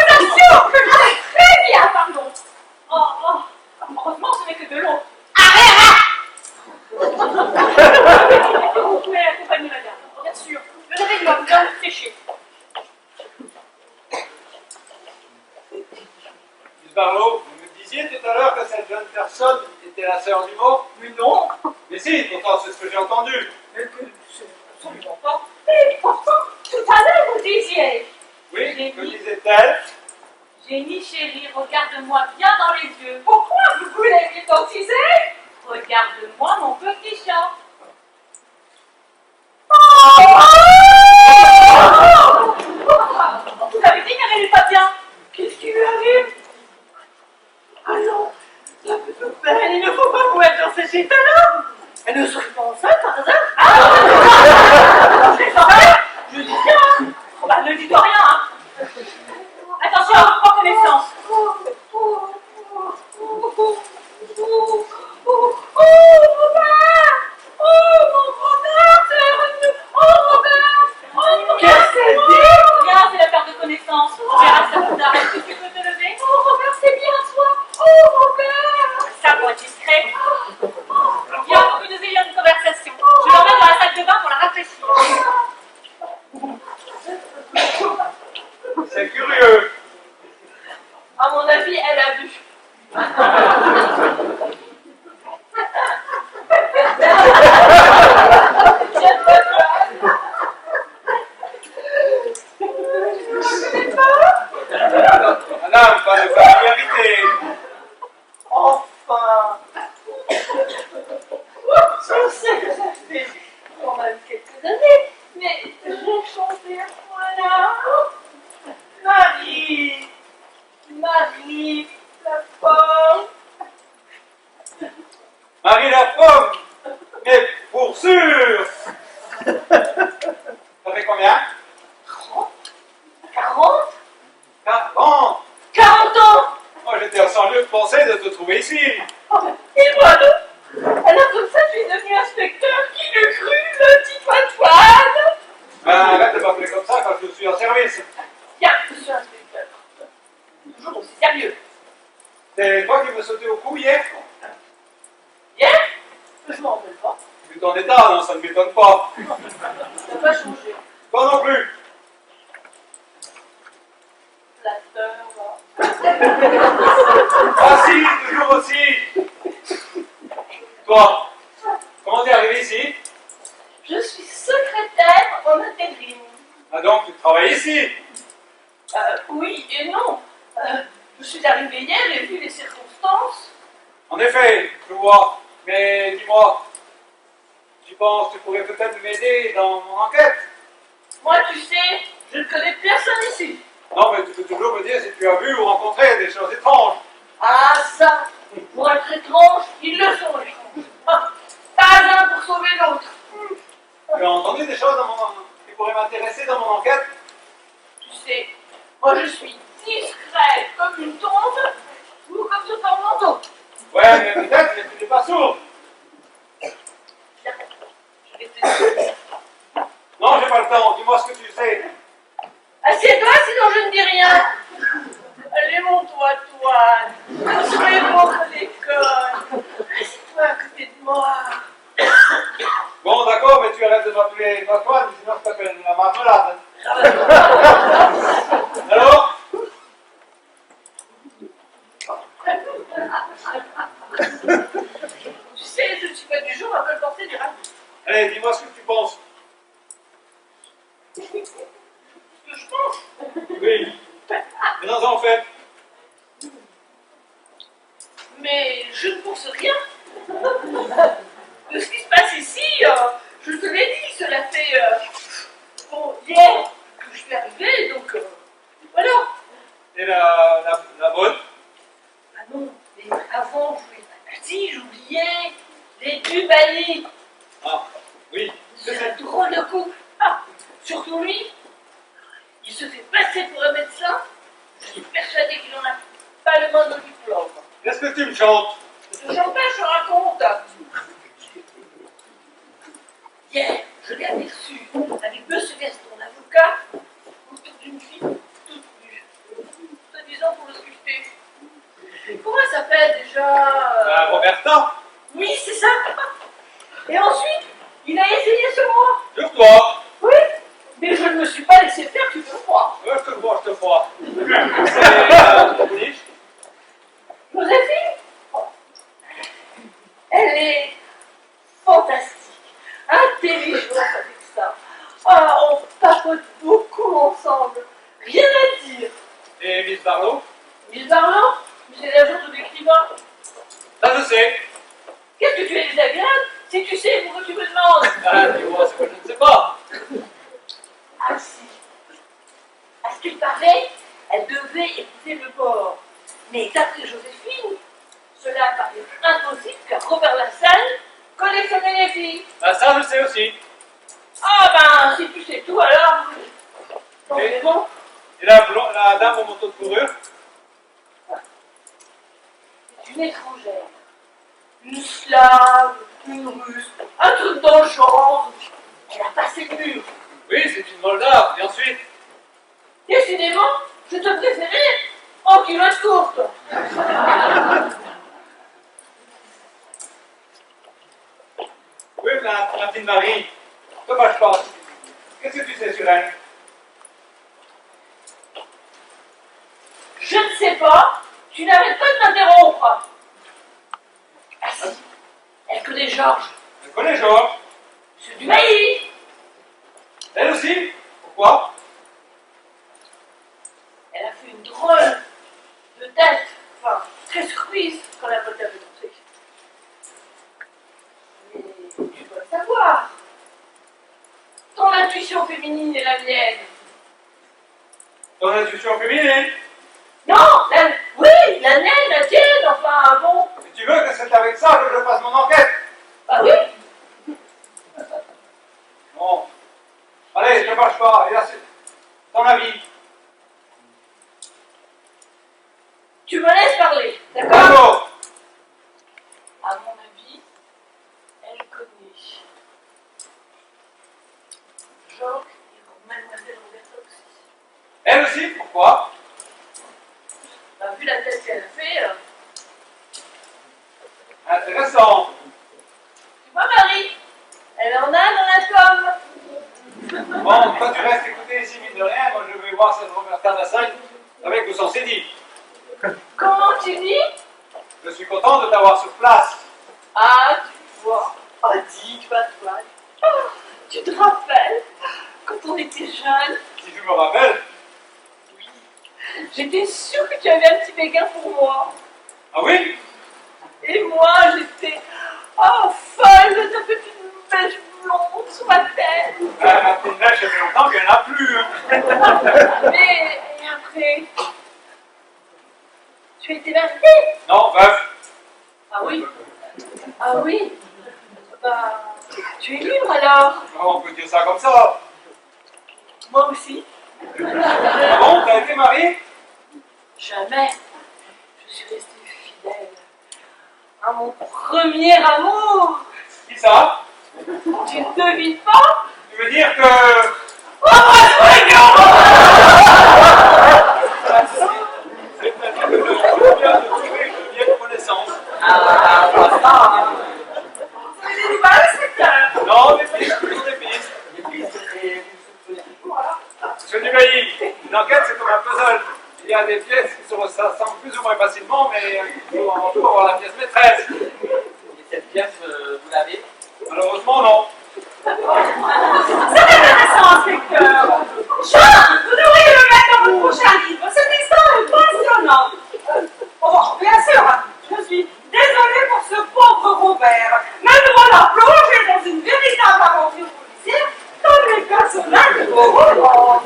assure que je vais très bien, pardon. Heureusement, ce n'est que de l'eau. Vous pouvez accompagner madame, bien sûr. Le réveil doit bien sécher. Miss Barlow, vous me disiez tout à l'heure que cette jeune personne était la sœur du mort? Mais non. Mais si, pourtant, c'est ce que j'ai entendu. Mais que c'est absolument pas. Mais pourtant, tout à l'heure, vous disiez. Oui, que disait-elle? Jenny chérie, regarde-moi bien dans les yeux. Pourquoi vous voulez m'hypnotiser? Regarde-moi mon petit chat. Vous avez dit qu'elle n'allait pas bien. Qu'est-ce qui lui arrive? Ah non, la petite belle, il ne faut pas vous mettre dans cet état-là. Elle ne serait pas enceinte par hasard? Ah, c'est vrai. Je dis rien. Oh, bah, ne dites rien, hein. Attention, on prend connaissance. Oh, Robert! Oh, mon Robert, c'est revenu! Oh, Robert! Qu'est-ce qu'elle dit? Bien, c'est la perte de connaissance. On verra ça plus tard. Est-ce que tu peux te lever? Oh, Robert, c'est bien toi! Oh, Robert! Ça va être discret. Viens, pour que nous ayons une conversation. Je l'emmène dans la salle de bain pour la rafraîchir. C'est curieux. À mon avis, elle a vu. Madame, pas de familiarité. Enfin. Je sais que ça fait quand même quelques années, mais j'ai changé à ce point-là. Non, sans lieu de penser de te trouver ici. Oh, et moi, non? Alors comme ça, tu es devenu inspecteur, qui le cru, le petit Antoine? Ben, arrête de m'appeler comme ça quand je suis en service. Bien, monsieur l'inspecteur. Toujours aussi sérieux. C'est toi qui me sautais au cou hier? Hier? Je m'en rappelle pas. Vu ton état, non, ça ne m'étonne pas. Ça n'a pas changé. Toi non plus. Flatteur, va. Ah si, toujours aussi. Toi, comment t'es arrivé ici? Je suis secrétaire en intérim. Ah donc, tu travailles ici? Oui et non. Je suis arrivée hier et vu les circonstances. En effet, je vois. Mais dis-moi, tu penses que tu pourrais peut-être m'aider dans mon enquête? Moi, tu sais, je ne connais personne ici. Non, mais tu peux toujours me dire si tu as vu ou rencontré des choses étranges. Ah ça, pour être étrange, ils le sont étranges. Ah, pas un pour sauver l'autre. Tu as entendu des choses qui pourraient m'intéresser dans mon enquête? Tu sais, moi je suis discrète comme une tombe ou comme ce manteau. Ouais, mais peut-être que tu n'es pas sourd. Je vais te dire. Non, j'ai pas le temps. Dis-moi ce que tu sais. Assieds-toi, sinon je ne dis rien. Allez, monte-toi, Antoine. On serait bon à l'école. Assieds-toi à côté de moi. Bon, d'accord, mais tu arrêtes de m'appeler Antoine, sinon je t'appelle la marmelade. Alors? Tu sais, je ne suis pas du jour à me porter du ragoût. Allez, dis-moi ce que tu penses. Ce que je pense. Oui. Venons-en en fait. Mais je ne pense rien. De ce qui se passe ici, je te l'ai dit, cela fait bon, hier que je suis arrivée, donc voilà. Et la bonne? Ah non, mais avant, je voulais pas petit, j'oubliais les Duvalier. Ah, oui. C'est un drôle de couple. Ah, surtout lui, il se fait passer pour un médecin. Je suis persuadée qu'il n'en a pas le moindre diplôme. Qu'est-ce que tu me chantes? Je ne chante pas, je raconte. Hier, je l'ai aperçu avec Monsieur Gaston, l'avocat, autour d'une fille toute nue, soi-disant pour le sculpter. Comment elle s'appelle déjà Roberta? Oui, c'est ça. Et ensuite, il a essayé sur moi. Sur toi? Oui, mais je ne me suis pas laissé faire, tu peux croire. Je te crois, je te crois. C'est ton niche? Joséphine, elle est fantastique, intelligente avec ça. Ah, on papote beaucoup ensemble, rien à dire. Et Miss Barlow? Miss Barlow, c'est l'agent de l'écrivain. Ça je sais. Qu'est-ce que tu es désagréable? Si tu sais, pourquoi tu me demandes? Ah, tu vois, c'est que je ne sais pas. Ah si. À ce qu'il paraît, elle devait épouser le port. Mais d'après Joséphine, cela paraît impossible car Robert Lassalle collectionnait les filles. Ah, ça je sais aussi. Ah ben, si tu sais tout, alors... Bon, Et- c'est bon. Et la dame au manteau de fourrure? C'est une étrangère. Une slave, une russe, un truc dans le genre. Elle a passé le mur. Oui, c'est une Moldave. Et ensuite? Décidément, je te préférais en culotte courte. Oui, la petite Marie. Ne te fâche pas. Qu'est-ce que tu sais sur elle? Je ne sais pas, tu n'arrêtes pas de m'interrompre. Ah si, elle connaît Georges. Je connais Georges. Monsieur Dubailly. Elle aussi? Pourquoi? Elle a fait une drôle de tête, enfin, très surprise quand la vote avait monté. Mais tu dois le savoir. Ton intuition féminine est la mienne. Ton intuition féminine? Non, oui, la mienne, la tienne, enfin, bon. Et tu veux que c'est avec ça que je fasse mon enquête? Bah oui. Bon. Allez, ne te fâche pas. Et là, c'est ton avis. Tu me laisses parler. Elle aussi, pourquoi? Bah, vu la tête qu'elle fait, Intéressant. tu vois Marie, elle en a dans la com. Bon, toi tu restes écouter ici, mine de rien. Moi je vais voir cette Roberta Lassagne avec ou sans Cédille. Comment tu dis? Je suis content de t'avoir sur place. Ah, tu vois. Oh, dis, toi. Oh, tu te rappelles quand on était jeunes? Si tu me rappelles. J'étais sûre que tu avais un petit béguin pour moi. Ah oui? Et moi, j'étais folle de ta petite mèche blonde sur ma tête. Ma petite mèche, ça fait longtemps qu'il n'y en a plus. Hein. Et après, tu as été mariée? Non, veuf. Ah oui. Ah oui. Bah, tu es libre alors. On peut dire ça comme ça. Moi aussi. Ah bon, t'as été marié? Jamais. Je suis restée fidèle à mon premier amour. Qui ça? Tu ne devines pas? Tu veux dire que... Oh, c'est peut-être que je viens de trouver une vieille connaissance. Ah, pas ça, hein. Vous avez des nouvelles, inspecteur? Non, des pistes, toujours des pistes. Et puis, vous soupçonnez toujours, alors? Monsieur Dubailly, une enquête c'est comme un puzzle. Il y a des pièces qui se ressemblent plus ou moins facilement, mais il faut avant tout avoir la pièce maîtresse. Et cette pièce, vous l'avez? Malheureusement, non. C'est intéressant, inspecteur. Jean, vous devriez le mettre dans votre prochain livre. Cette histoire est passionnante. Oh, bien sûr, je suis désolée pour ce pauvre Robert. Mais nous voilà plongés dans une véritable aventure policière comme les personnages de vos romans.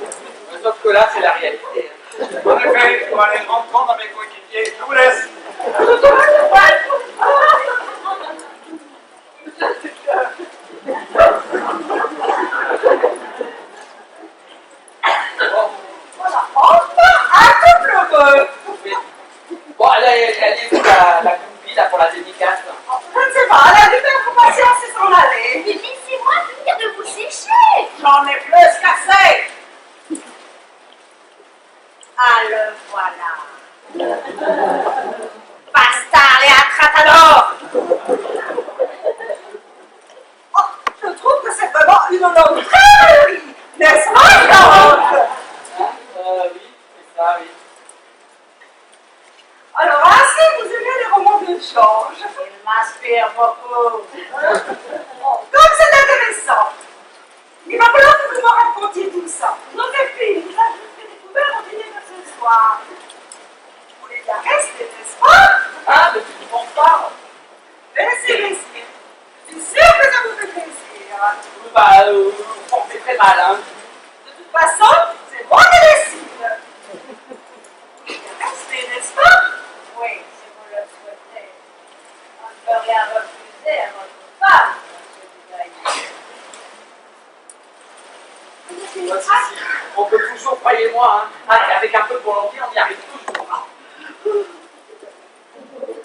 Sauf que là, c'est la réalité. En effet, je dois aller rendre compte à mes coéquipiers. Je vous laisse. Voilà, enfin un couple heureux. Bon, elle est où la compie, là, pour la dédicace? Je ne sais pas, elle a dû faire patience et s'en aller. Mais laissez-moi finir de vous sécher. J'en ai plus qu'assez. Ah, le voilà. Bastard et Atratador. Oh, je trouve que c'est vraiment une longue jolie, n'est-ce pas, Florence? Oui, c'est ça, oui. Alors, ainsi, vous aimez les romans de Georges. Il m'inspire beaucoup. Comme c'est intéressant. Il va falloir que vous me racontiez tout ça. Joséphine, vous avez fait découvert au dîner de ce soir. Vous voulez bien rester, n'est-ce pas? Ah, mais tu ne penses pas? Laissez. Je suis sûre que ça vous fait plaisir. Bah, vous pensez très mal, hein. De toute façon, c'est moi qui décide. Vous voulez bien rester, n'est-ce pas? Oui, si vous le souhaitez. On ne peut rien refuser à votre femme, monsieur Dubailly. Moi, si. On peut toujours, croyez-moi, hein. Avec un peu de volonté, on y arrive toujours. Hein.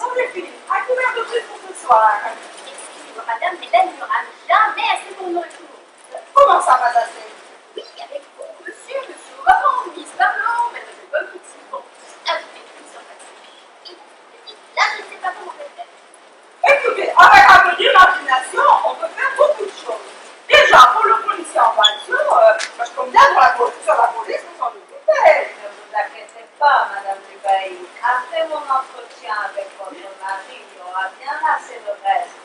Joséphine, un couvert de trucs pour ce soir. Excusez-moi, madame, mais elle ne rame jamais assez pour nos jours. Comment ça, pas assez? Oui, avec vous, monsieur Laurent, Miss Barlow, mademoiselle Bonitz, bon, avec qui sont passés. Et là, je ne sais pas comment le faire. Écoutez, avec un peu d'imagination, on peut faire beaucoup de choses. Déjà, pour le policier en voiture, je peux bien sur la police, on s'en occupait. Ne vous inquiétez pas, madame Dubailly. Après mon entretien avec votre mari, il y aura bien assez de reste.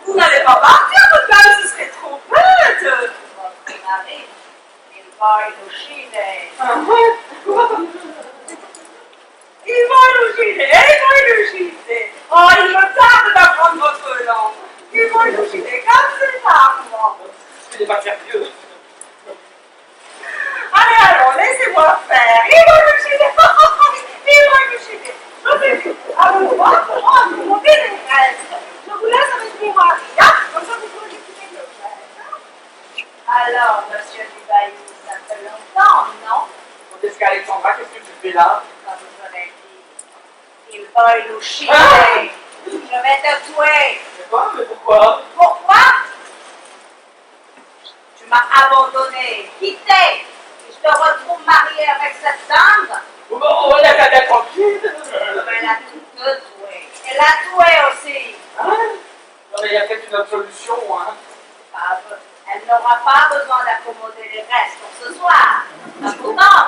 Vous n'allez pas partir, tout de même, ce serait trop bête. Votre mari, il va élucider. Il va élucider. Oh, il me tarde d'apprendre votre langue. Il va élucider comme c'est armes. Ce n'est pas sérieux. Allez, alors, laissez-moi faire. Il va élucider. Je vais vite. Alors, moi, pour raconter les restes. Je vous laisse avec mon mari. Hein? Comme ça, vous pouvez écouter le reste. Alors, monsieur Dubailly, ça fait longtemps, non? Est-ce qu'Alexandra, qu'est-ce que tu fais là? Comme je vous l'ai dit, il va élucider. Je vais te tuer. C'est quoi? Mais pourquoi? Pourquoi? Tu m'as abandonné, quitté, et je te retrouve mariée avec cette dame. Oh, la tête tranquille. Elle a tout tué. Elle a tué aussi. Hein? Non, mais il y a peut-être une autre solution, hein. Elle n'aura pas besoin d'accommoder les restes pour ce soir. Pourtant,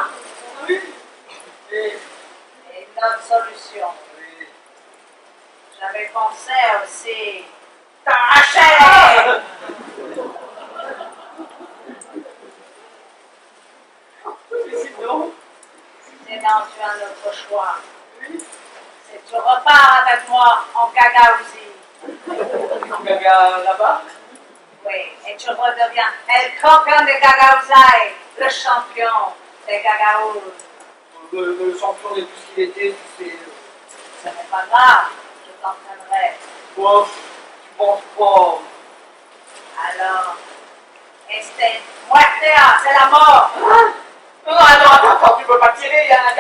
Oui. Et... une autre solution. Oui. J'avais pensé aussi t'arracher. Mais sinon... Sinon, tu as un autre choix. C'est que tu repars avec moi en Gagaouzie. Gaga là-bas? Oui, et tu redeviens El Coquin de Gagaouzaï, le champion des Gagaouls. Le champion n'est plus ce qu'il était, tu sais. Ce n'est pas grave, je t'entraînerai. Bon, tu penses pas. Alors, este muertea, c'est la mort. Non, attends, tu peux pas tirer, il y a un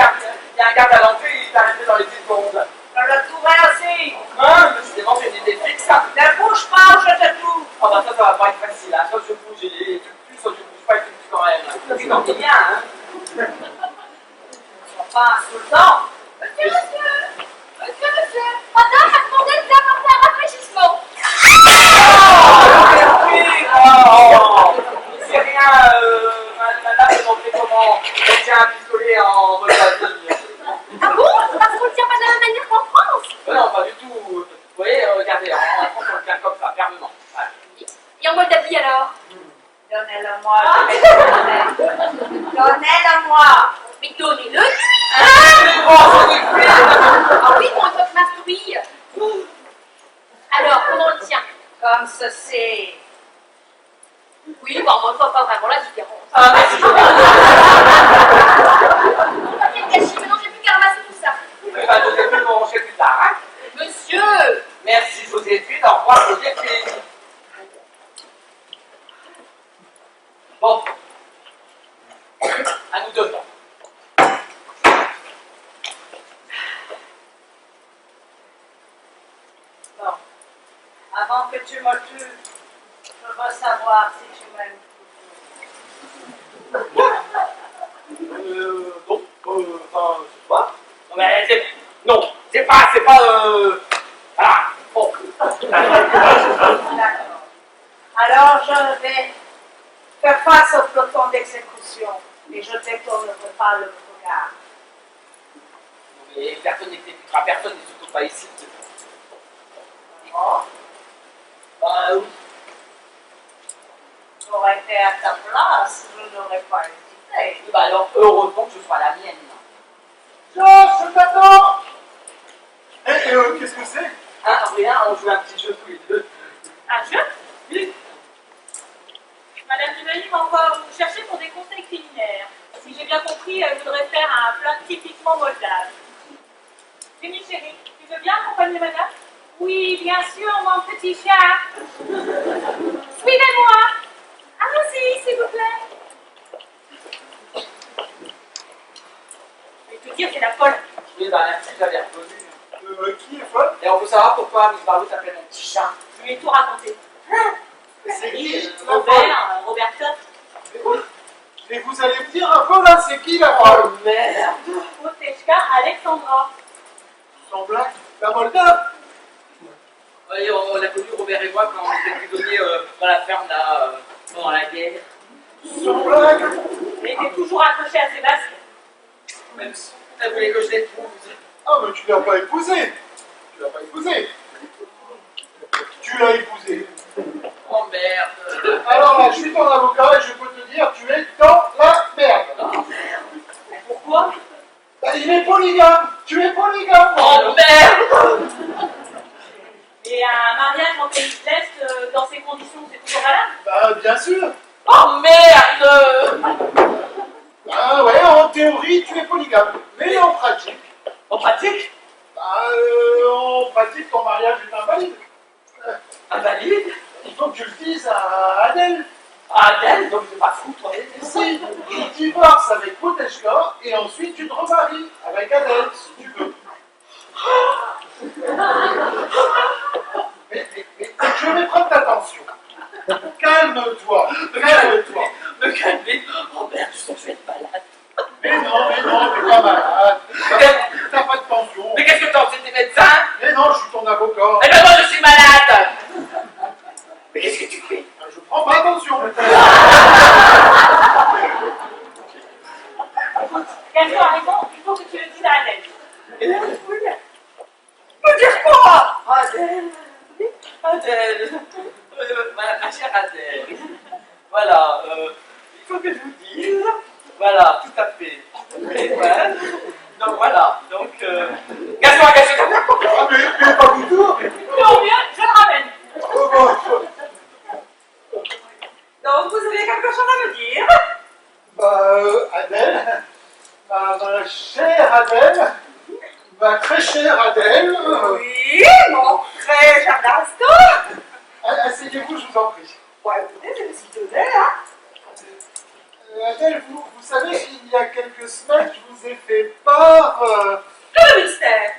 garde à l'entrée, il t'a arrêté dans les 10 secondes. Je le tuerai aussi. Hein? Décidément, c'est une idée fixe, ça. Ne bouge pas ou je te tue. Oh, bah ça va pas être facile, hein. Soit je bouge et tu tues, soit tu bouges pas et tu tues quand même. C'est quand même bien, hein. Ne sois pas insultant. Monsieur, madame m'a demandé de vous apporter un rafraîchissement. Oh, c'est rien, madame est montrée comment on tient un pistolet en mode base. Ah bon? Parce qu'on ne tient pas de la même manière qu'en France. Non, pas du tout. Vous voyez, regardez, en France, on le tient comme ça, fermement. Voilà. Et en Moldavie alors? Donnez-le-moi, je vais le donner. Donnez-le-moi. Mais donnez-le lui. Ah oui, pour une fois que m'instruit. Alors, comment on le tient? Comme ceci. Oui, bon, moi, je vois pas vraiment la différence. Ah, merci. Papier de gâchis, maintenant j'ai plus qu'à ramasser tout ça. Bah, Joséphine, on mange plus tard, hein. Monsieur! Merci, Joséphine. Au revoir, Joséphine. Bon. À nous deux. Bon. Avant que tu me tues, je veux savoir si tu m'aimes Non, enfin, je sais pas. Non, mais c'est... Non, c'est pas, voilà, bon. D'accord. Alors je vais faire face au peloton d'exécution et je ne détournerai pas le regard. Mais personne n'exécutera personne, et surtout pas ici. Oh, Bah oui. j'aurais été à ta place, je n'aurais pas hésité. Bah alors, heureusement que je sois la mienne. Georges, je t'attends. Qu'est-ce que c'est? Hein, rien, on joue un petit jeu tous les deux. Un jeu? Oui. Madame Duvalier m'envoie vous chercher pour des conseils culinaires. Si j'ai bien compris, elle voudrait faire un plat typiquement moldave. Jenny chérie, tu veux bien accompagner madame? Oui, bien sûr, mon petit chat. Suivez-moi. Allons-y, s'il vous plaît. Je vais te dire, c'est la folle. Oui, bah merci, j'avais reconnu. Qui est folle? Et on peut savoir pourquoi Miss Barlow s'appelle mon petit chat. Je lui ai tout raconté. C'est qui? Mon père, Robert Top, Et vous allez me dire un peu là, c'est qui la folle? Oh merde. Otechka, Alexandra. Sans blague, la Moldave? Oui, on a connu Robert et moi quand on était prisonniers dans la ferme là, pendant la guerre. Sans blague? Elle était toujours accrochée à ses basques. Même si elle voulait que je l'épouse. Ah mais tu l'as pas épousé. Tu l'as pas épousé. Tu l'as épousé. Oh merde. Alors là, je suis ton avocat et je peux te dire, tu es dans la merde. Pourquoi? Bah, il est polygame. Tu es polygame. Oh merde. Et un mariage en pays de l'Est, dans ces conditions, c'est toujours valable? Bah bien sûr. Oh merde. Ah ouais, en théorie, tu es polygame. Mais en pratique, En pratique, en pratique, ton mariage est invalide. invalide. Il faut que tu le dises à Adèle. Adèle, donc c'est pas fou toi. Si, tu divorces avec Poteshka et ensuite tu te remaries avec Adèle, si tu veux. Mais je vais prendre ta tension. Calme-toi, calme-toi. dire. Voilà, tout à fait. Et voilà. Donc voilà. Donc, Gaston a caché comme ça. Ah, mais pas du tout. Non, bien, je le ramène. Donc, vous avez quelque chose à me dire? Adèle, ma chère Adèle, ma très chère Adèle. Oui, mon très cher Gaston. Asseyez-vous, je vous en prie. Bon, écoutez, je me suis donné, hein. Adèle, vous savez, il y a quelques semaines, je vous ai fait part... Le mystère.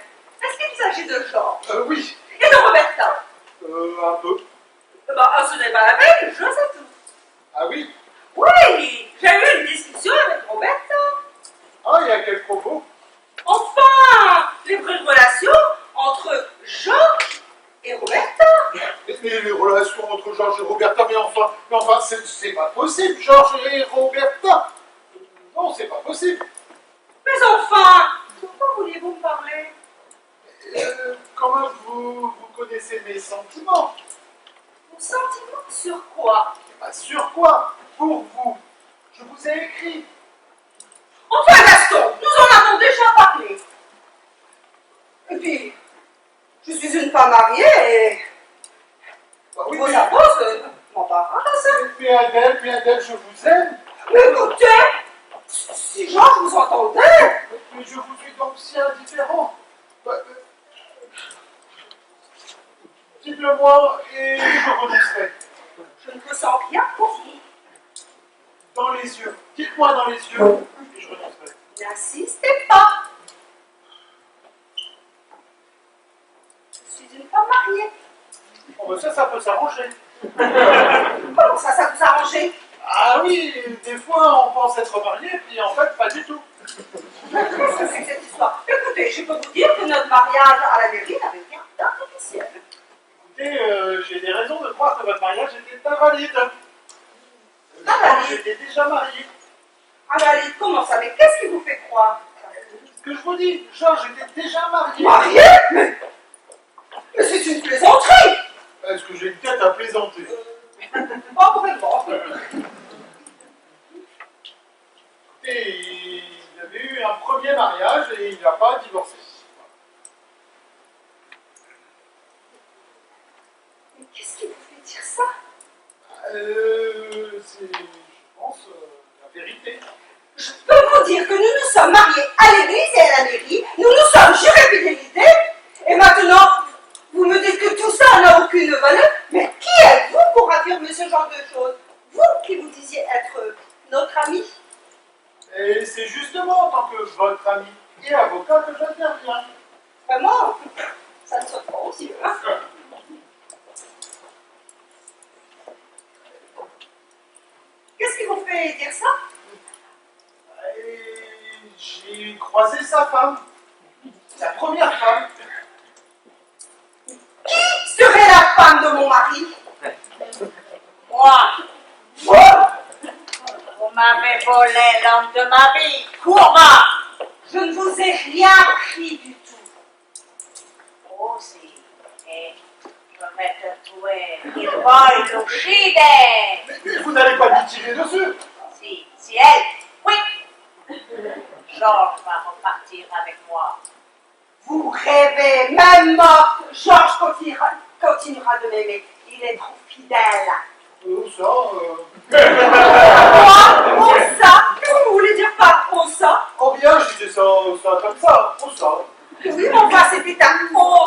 Est-ce qu'il s'agit de Jean oui, et de Roberta? un peu. Ce n'est pas la peine, je sais tout. Ah oui? Oui, j'ai eu une discussion avec Roberta. Ah, il y a quel propos? Enfin, les vraies relations entre Georges et Roberta. Mais les relations entre Georges et Roberta, mais enfin, c'est pas possible, Georges et Roberta. Non, c'est pas possible. Mais enfin, pourquoi vouliez-vous me parler? Comment vous connaissez mes sentiments? Vos sentiments sur quoi? Pas sur quoi? Pour vous. Je vous ai écrit. Enfin, Gaston, nous en avons déjà parlé. Et puis, je suis une femme mariée et Bah oui, vos mais, avances m'embarrassent. mais Adèle, je vous aime. Mais écoutez, si Georges vous entendait, Mais je vous suis donc si indifférent. Dites-le-moi et je renoncerai. je ne me sens rien pour vous. Dans les yeux. Dites-moi dans les yeux et je renoncerai. N'insistez pas. Je suis une femme mariée. Bon, ben ça peut s'arranger. Comment ça vous arrange? Ah oui, des fois on pense être marié, puis en fait pas du tout. Qu'est-ce que c'est que cette histoire? Écoutez, je peux vous dire que notre mariage à la mairie n'avait rien d'artificiel. Écoutez, j'ai des raisons de croire que votre mariage était invalide. Invalide? J'étais déjà marié. Invalide, comment ça? Mais qu'est-ce qui vous fait croire? Ce que je vous dis, Georges était déjà marié. Marié? Mais c'est une plaisanterie! Est-ce que j'ai une tête à plaisanter? Pas vraiment. Et il avait eu un premier mariage et il n'a pas divorcé. Mais qu'est-ce qui vous fait dire ça? C'est, je pense, la vérité. Je peux vous dire que nous nous sommes mariés à l'église et à la mairie, nous nous sommes jurés fidélité, et maintenant, vous me dites que tout ça n'a aucune valeur, mais qui êtes-vous pour affirmer ce genre de choses? Vous qui vous disiez être notre ami? Et c'est justement en tant que votre ami et avocat que j'interviens. Vraiment, ça ne saute pas aux yeux, hein? Qu'est-ce qui vous fait dire ça? Et j'ai croisé sa femme, sa première femme. Qui serait la femme de mon mari? Moi, Vous? vous m'avez volé l'homme de ma vie. Courba! Je ne vous ai rien pris du tout. Aussi. Et je vais te tuer. Il vole l'uccide. Mais vous n'allez pas lui tirer dessus. Si elle, oui. Georges va repartir avec moi. Vous rêvez, même mort, Georges continuera de m'aimer. Il est trop fidèle. Ça, Quoi? Ça? Qu'est-ce que vous voulez dire par ça? oh bien, je disais ça comme ça, ça. Oui, mais enfin, c'était un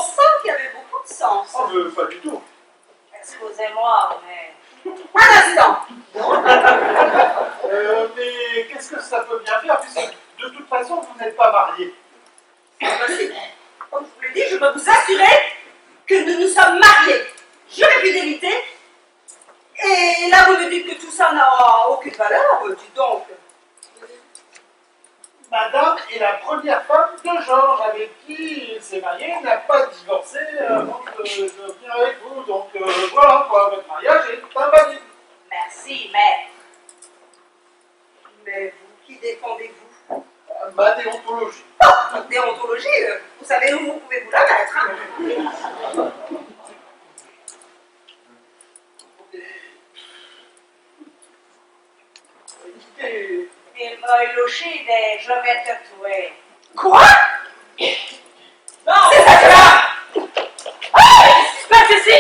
ça qui avait beaucoup de sens. Ah, mais pas du tout. Excusez-moi, mais Un instant. Mais qu'est-ce que ça peut bien faire, puisque de toute façon, vous n'êtes pas mariés. Comme je vous l'ai dit, je peux vous assurer que nous nous sommes mariés. Juré fidélité. Et là, vous me dites que tout ça n'a aucune valeur. Dis donc. Madame est la première femme de Georges avec qui il s'est marié, il n'a pas divorcé avant de venir avec vous. Donc voilà, quoi, votre mariage est invalide. merci, mais Mais vous, qui défendez-vous? Ma déontologie. Votre déontologie, vous savez où vous pouvez vous la mettre, hein? Écoutez, Il va l'uccidere, je vais te tuer. Quoi? Non! C'est ça que là! Qu'est-ce qui se passe ici?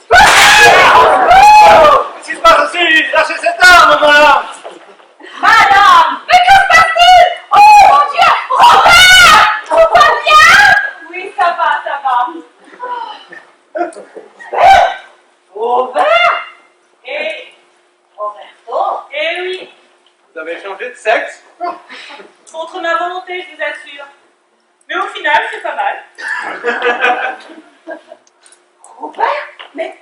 Qu'est-ce qui se passe ici? Lâchez cette arme, madame! Madame! Mais que se passe-t-il? Oh mon Dieu! Robert! Tout va bien? Oui, ça va, ça va. Robert? Et Roberto? Eh oui, Vous avez changé de sexe? Contre ma volonté, je vous assure. Mais au final, c'est pas mal. Robert? Mais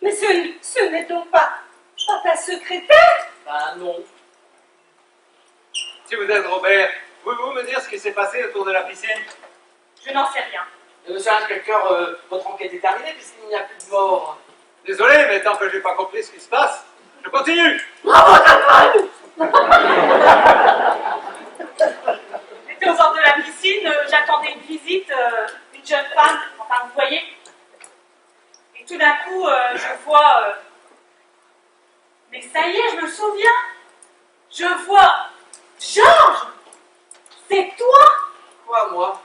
ce n'est donc pas ta secrétaire? Ben non. Si vous êtes Robert, pouvez-vous me dire ce qui s'est passé autour de la piscine? Je n'en sais rien. Monsieur l'inspecteur, votre enquête est terminée puisqu'il n'y a plus de mort. Désolé, mais tant que j'ai pas compris ce qui se passe, je continue! Bravo, Daniel! J'étais au bord de la piscine, j'attendais une visite, une jeune femme, enfin vous voyez. Et tout d'un coup, je vois... Mais ça y est, je me souviens. Je vois Georges. C'est toi. Quoi, moi?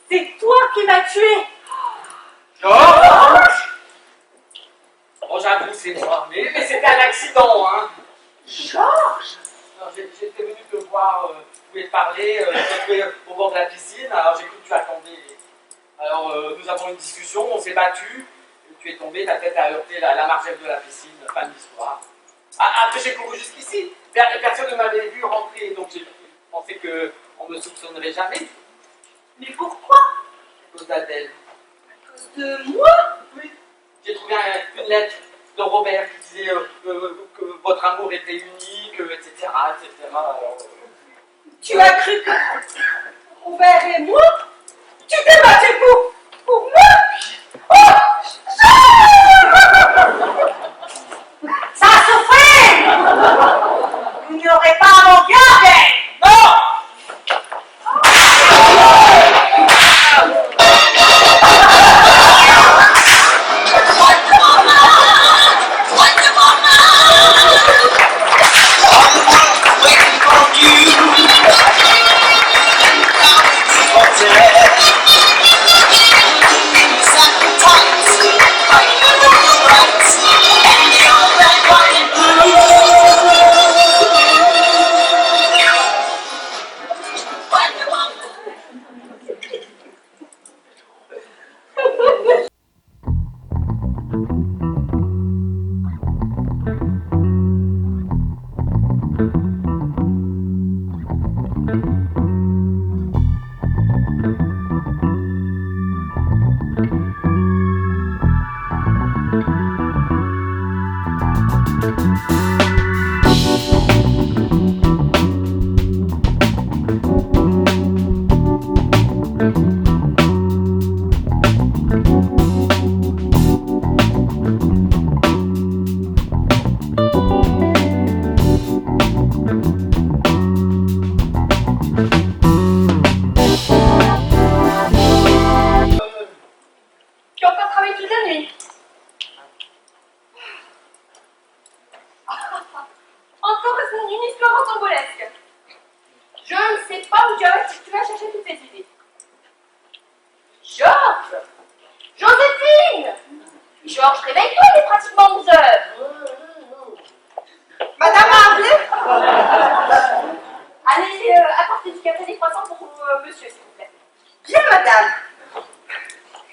C'est toi qui m'as tué. Georges! Oh, j'avoue, c'est moi. Mais c'était un accident, hein. Georges? Alors, j'étais venu te voir, je voulais te parler, je suis au bord de la piscine, alors j'ai cru que tu attendais. Alors, nous avons une discussion, on s'est battu, tu es tombé, ta tête a heurté la margelle de la piscine, fin de l'histoire. Après, j'ai couru jusqu'ici, personne ne m'avait vu rentrer, donc j'ai pensé qu'on ne me soupçonnerait jamais. Mais pourquoi? À cause d'Adèle. À cause de moi? Oui. J'ai trouvé une lettre de Robert qui disait que votre amour était unique, etc. etc. Alors, Tu as cru que Robert et moi? Tu t'es battu pour moi? Oh! Ça a souffert! Vous n'aurez pas à m'en garder! non! Tu as encore travaillé toute la nuit? Encore une histoire rocambolesque. Je ne sais pas où tu vas chercher toutes ces idées. Georges! Joséphine! Georges, réveille-toi, il est pratiquement 11 heures. Madame a appelé? Allez, apportez du café et des croissants pour monsieur, s'il vous plaît. Bien, madame.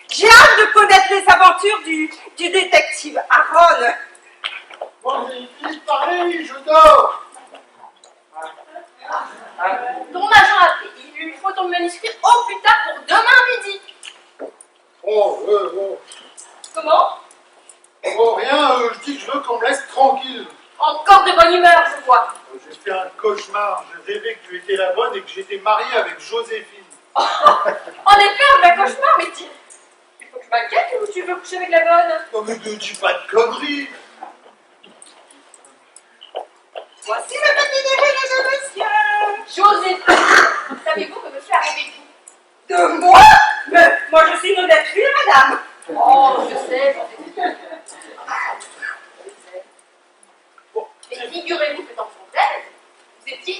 J'ai hâte de connaître les aventures du détective Aaron. Bon, j'ai fini de parler, je dors. Ton agent a appelé. Il lui faut ton manuscrit au plus tard pour demain midi. Oh, Comment? rien, je dis que je veux qu'on me laisse tranquille. Encore de bonne humeur, je vois. J'ai fait un cauchemar, j'ai rêvé que tu étais la bonne et que j'étais marié avec Joséphine. En effet, un vrai cauchemar, mais dis. Il faut que je m'inquiète ou tu veux coucher avec la bonne? Non mais ne dis pas de conneries. Voici le petit déjeuner de monsieur. Joséphine, savez-vous que monsieur a rêvé de vous? De moi? Mais moi je suis une honnête fille, madame. Oh, je sais, Joséphine. Je sais. Mais figurez-vous que dans son thèse, vous étiez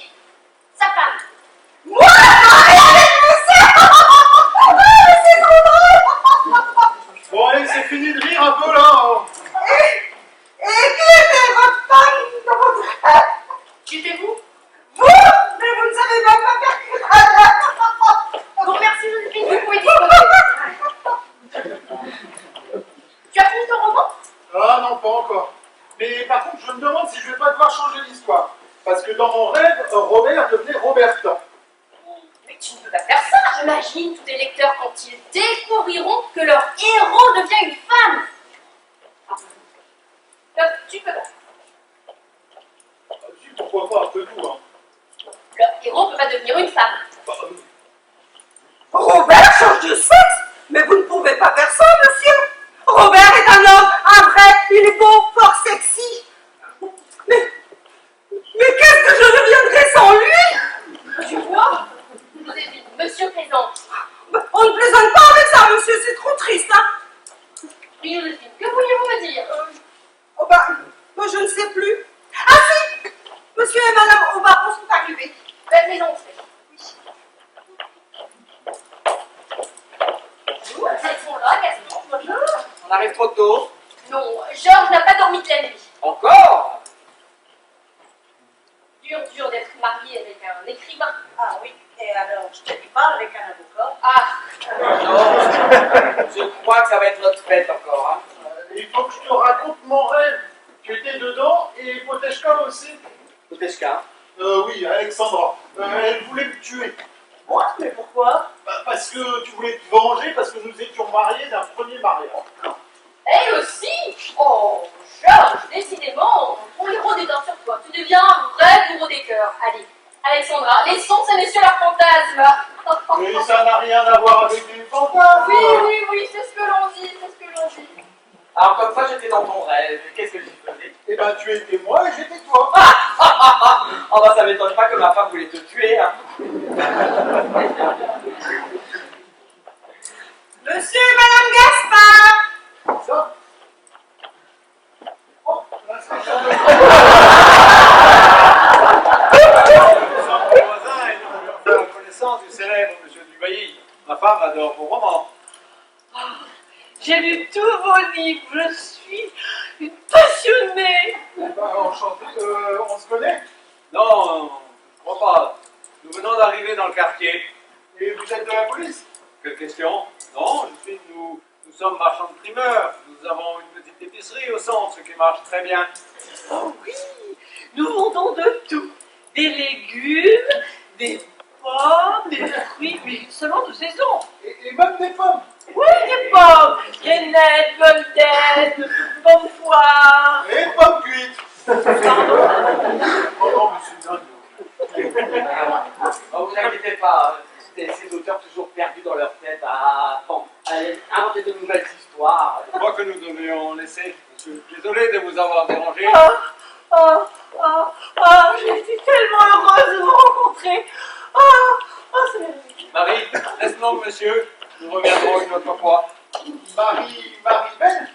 mon rêve, Robert devenait Robertin. Mais tu ne peux pas faire ça. Imagine tous les lecteurs quand ils découvriront que leur héros devient une femme. Ah. Tu peux pas. Si, pourquoi pas, après tout, hein. Leur héros ne peut pas devenir une femme. Robert change de sexe? Mais vous ne pouvez pas faire ça, monsieur. Robert est un homme, un vrai, il est beau, fort sexy. Mais qu'est-ce que je deviendrais sans lui? Tu vois, Joséphine, monsieur plaisante. On ne plaisante pas avec ça, monsieur, c'est trop triste, hein. Et Joséphine, que vouliez-vous me dire? Oh bah, moi je ne sais plus. Ah si, monsieur et madame Aubaron sont arrivés. La plaisante. Bonjour, elles sont là, Gaston. Bonjour. On arrive trop tôt. Non, Georges n'a pas dormi de la nuit. Encore? Dur d'être marié avec un écrivain. Ah oui, et alors, je te dis pas avec un avocat. Ah, Non, je crois que ça va être notre fête encore. Hein. Il faut que je te raconte mon rêve. Tu étais dedans et Poteshka aussi. Poteshka? Oui, Alexandra. Elle voulait me tuer. Moi, mais pourquoi? Parce que tu voulais te venger parce que nous étions mariés d'un premier mariage. elle aussi. Oh, Georges, décidément, ton héros déteint sur toi. Tu deviens un vrai bourreau des cœurs. Allez, Alexandra, laissons ces messieurs leurs fantasmes. Mais ça n'a rien à voir avec les fantasmes. Oui, c'est ce que l'on dit, c'est ce que l'on dit. Alors comme ça j'étais dans ton rêve, qu'est-ce que j'y faisais? Eh ben tu étais moi et j'étais toi. Oh bah ça m'étonne pas que ma femme voulait te tuer. Hein. Monsieur et madame Gaspard. Ça. Oh, là, c'est ça. Nous sommes des voisins et nous voulons faire la connaissance du célèbre monsieur Dubailly. Ma femme adore vos romans. J'ai lu tous vos livres, je suis une passionnée. Enchanté, on se connaît? Non, je crois pas. Nous venons d'arriver dans le quartier. Et vous êtes de la police? Quelle question? Non, nous sommes marchands de primeurs. Nous avons une petite épicerie au centre, ce qui marche très bien. Oh oui, nous vendons de tout. Des légumes, des pommes, des fruits, mais seulement de saison. Et même des pommes? Oui, des pommes, grenettes, golden, pommes poires. Et pommes cuites. Pardon. Oh non, mais c'est dingue. Oh, vous inquiétez pas, ces auteurs toujours perdus dans leur tête à inventer de nouvelles histoires. Je crois que nous devions laisser. Je suis désolé de vous avoir dérangé. J'ai été tellement heureuse de vous rencontrer. C'est Marie, laisse-nous monsieur. Nous reviendrons une autre fois. Marie-Belle?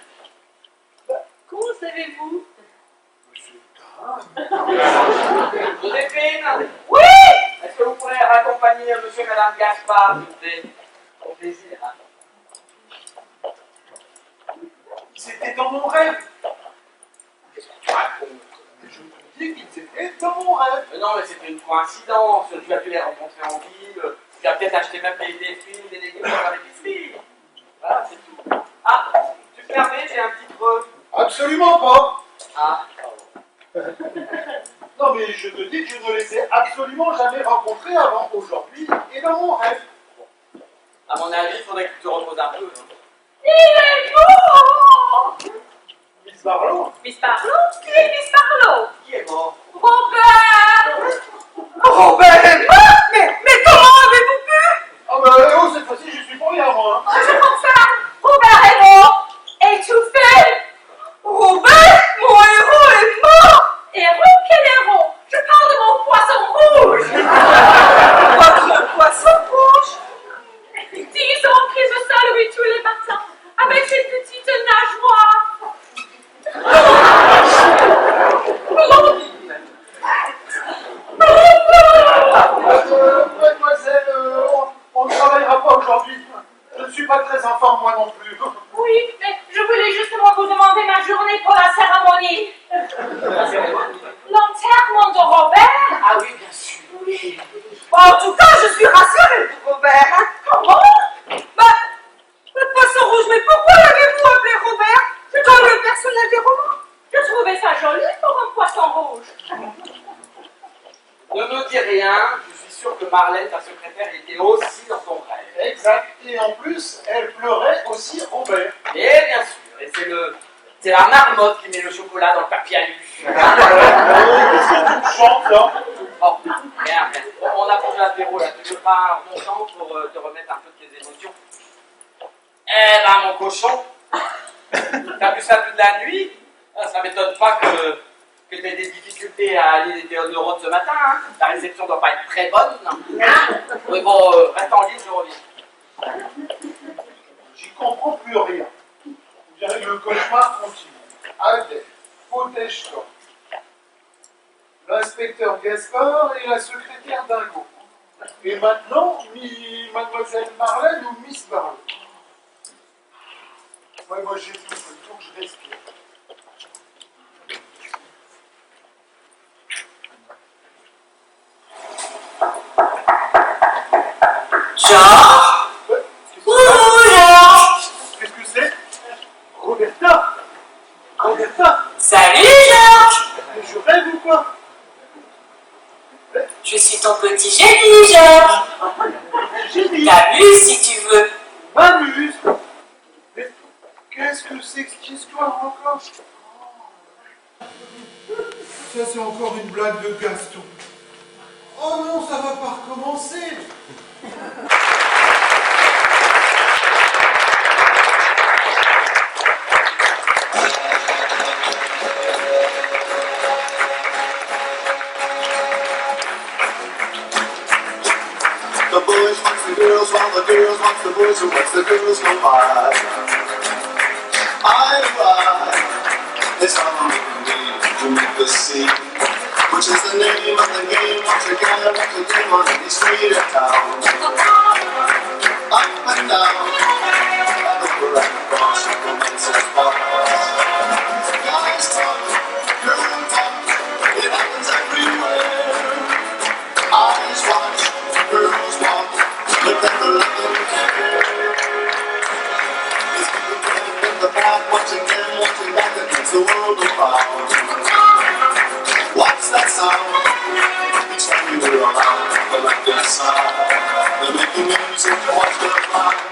Comment savez-vous? Joséphine, Oui! est-ce que vous pourrez raccompagner monsieur et madame Gaspard, s'il vous plaît? Au plaisir. Hein. C'était dans mon rêve. Qu'est-ce que tu racontes? Je te dis qu'ils étaient dans mon rêve. Non, mais c'était une coïncidence. Tu as pu les rencontrer en ville. Tu as peut-être acheté même des films, des légumes dans l'épicerie. Voilà, c'est tout. Ah, tu te permets, j'ai un petit creux. Absolument pas. Ah, Non, mais je te dis que je ne les ai absolument jamais rencontrés avant aujourd'hui et dans mon rêve. à mon avis, il faudrait que tu te reposes un peu. Hein. Il est beau! Miss Barlow? Miss Barlow? Qui est Miss Barlow? Qui est mort? Robert! Robert est mort? Mais comment avez-vous pu? Ah bah oh, cette fois-ci, je suis pour rien, moi. Oh, je pense ça. Robert est mort. Étouffé. Robert, mon héros est mort. Héros? Quel héros? Je parle de mon poisson rouge! Votre poisson rouge. Ils ont pris le sol, oui, tous les matins, avec ses petites nageoires. Mademoiselle, on ne travaillera pas aujourd'hui. Je ne suis pas très en forme, moi non plus. Oui, mais je voulais justement vous demander ma journée pour la cérémonie. L'enterrement de Robert? Ah oui, bien sûr. Oui. En tout cas, je suis rassurée pour Robert. Hein. Comment? Bah, le poisson rouge, mais pourquoi l'avez-vous appelé Robert? Comme le personnage des romans. Je trouvais ça joli pour un poisson rouge. Ne me dis rien, je suis sûr que Marlène, ta secrétaire, était aussi dans ton rêve. Exact. Et en plus, elle pleurait aussi Robert. Et bien sûr, et c'est la marmotte qui met le chocolat dans le papier alu. Qu'est-ce que tu chantes là? Oh, merde. On a posé l'apéro là, tu veux pas mon temps pour te remettre un peu de tes émotions? Eh ben mon cochon, t'as vu ça toute la nuit? Ça m'étonne pas que t'aies des difficultés à aller des neurones ce matin, hein. Ta réception doit pas être très bonne. Mais bon, reste en ligne, je reviens. J'y comprends plus rien. Vous dirait que le cauchemar continue. Adèle, Potechka, l'inspecteur Gaspard et la secrétaire Dingo. Et maintenant, Mademoiselle Marlène ou Miss Marlène. Ouais, moi j'ai tout, il faut que je respire. Georges? Qu'est-ce que c'est? Roberta! Roberta! Salut Georges! Je rêve ou quoi? Je suis ton petit génie, Georges! Génie! T'amuses si tu veux. M'amuse! Mais qu'est-ce que c'est que cette histoire encore? Ça c'est encore une blague de Gaston. Oh non, ça va pas recommencer! The boys watch the girls while the girls watch the boys who watch the girls go by. I ride, it's all me to make the scene, which is the name of the game. Watch a guy watch a game on any street or town. Up and down, I look around across the romance's bars. Guys talk, girls talk, it happens everywhere. Eyes watch, girls walk, but then the love them care. These people playing in the back, watching them, watching back against the world around. What's that sound? Each time you were around, the left and side. They're making music to watch them fly.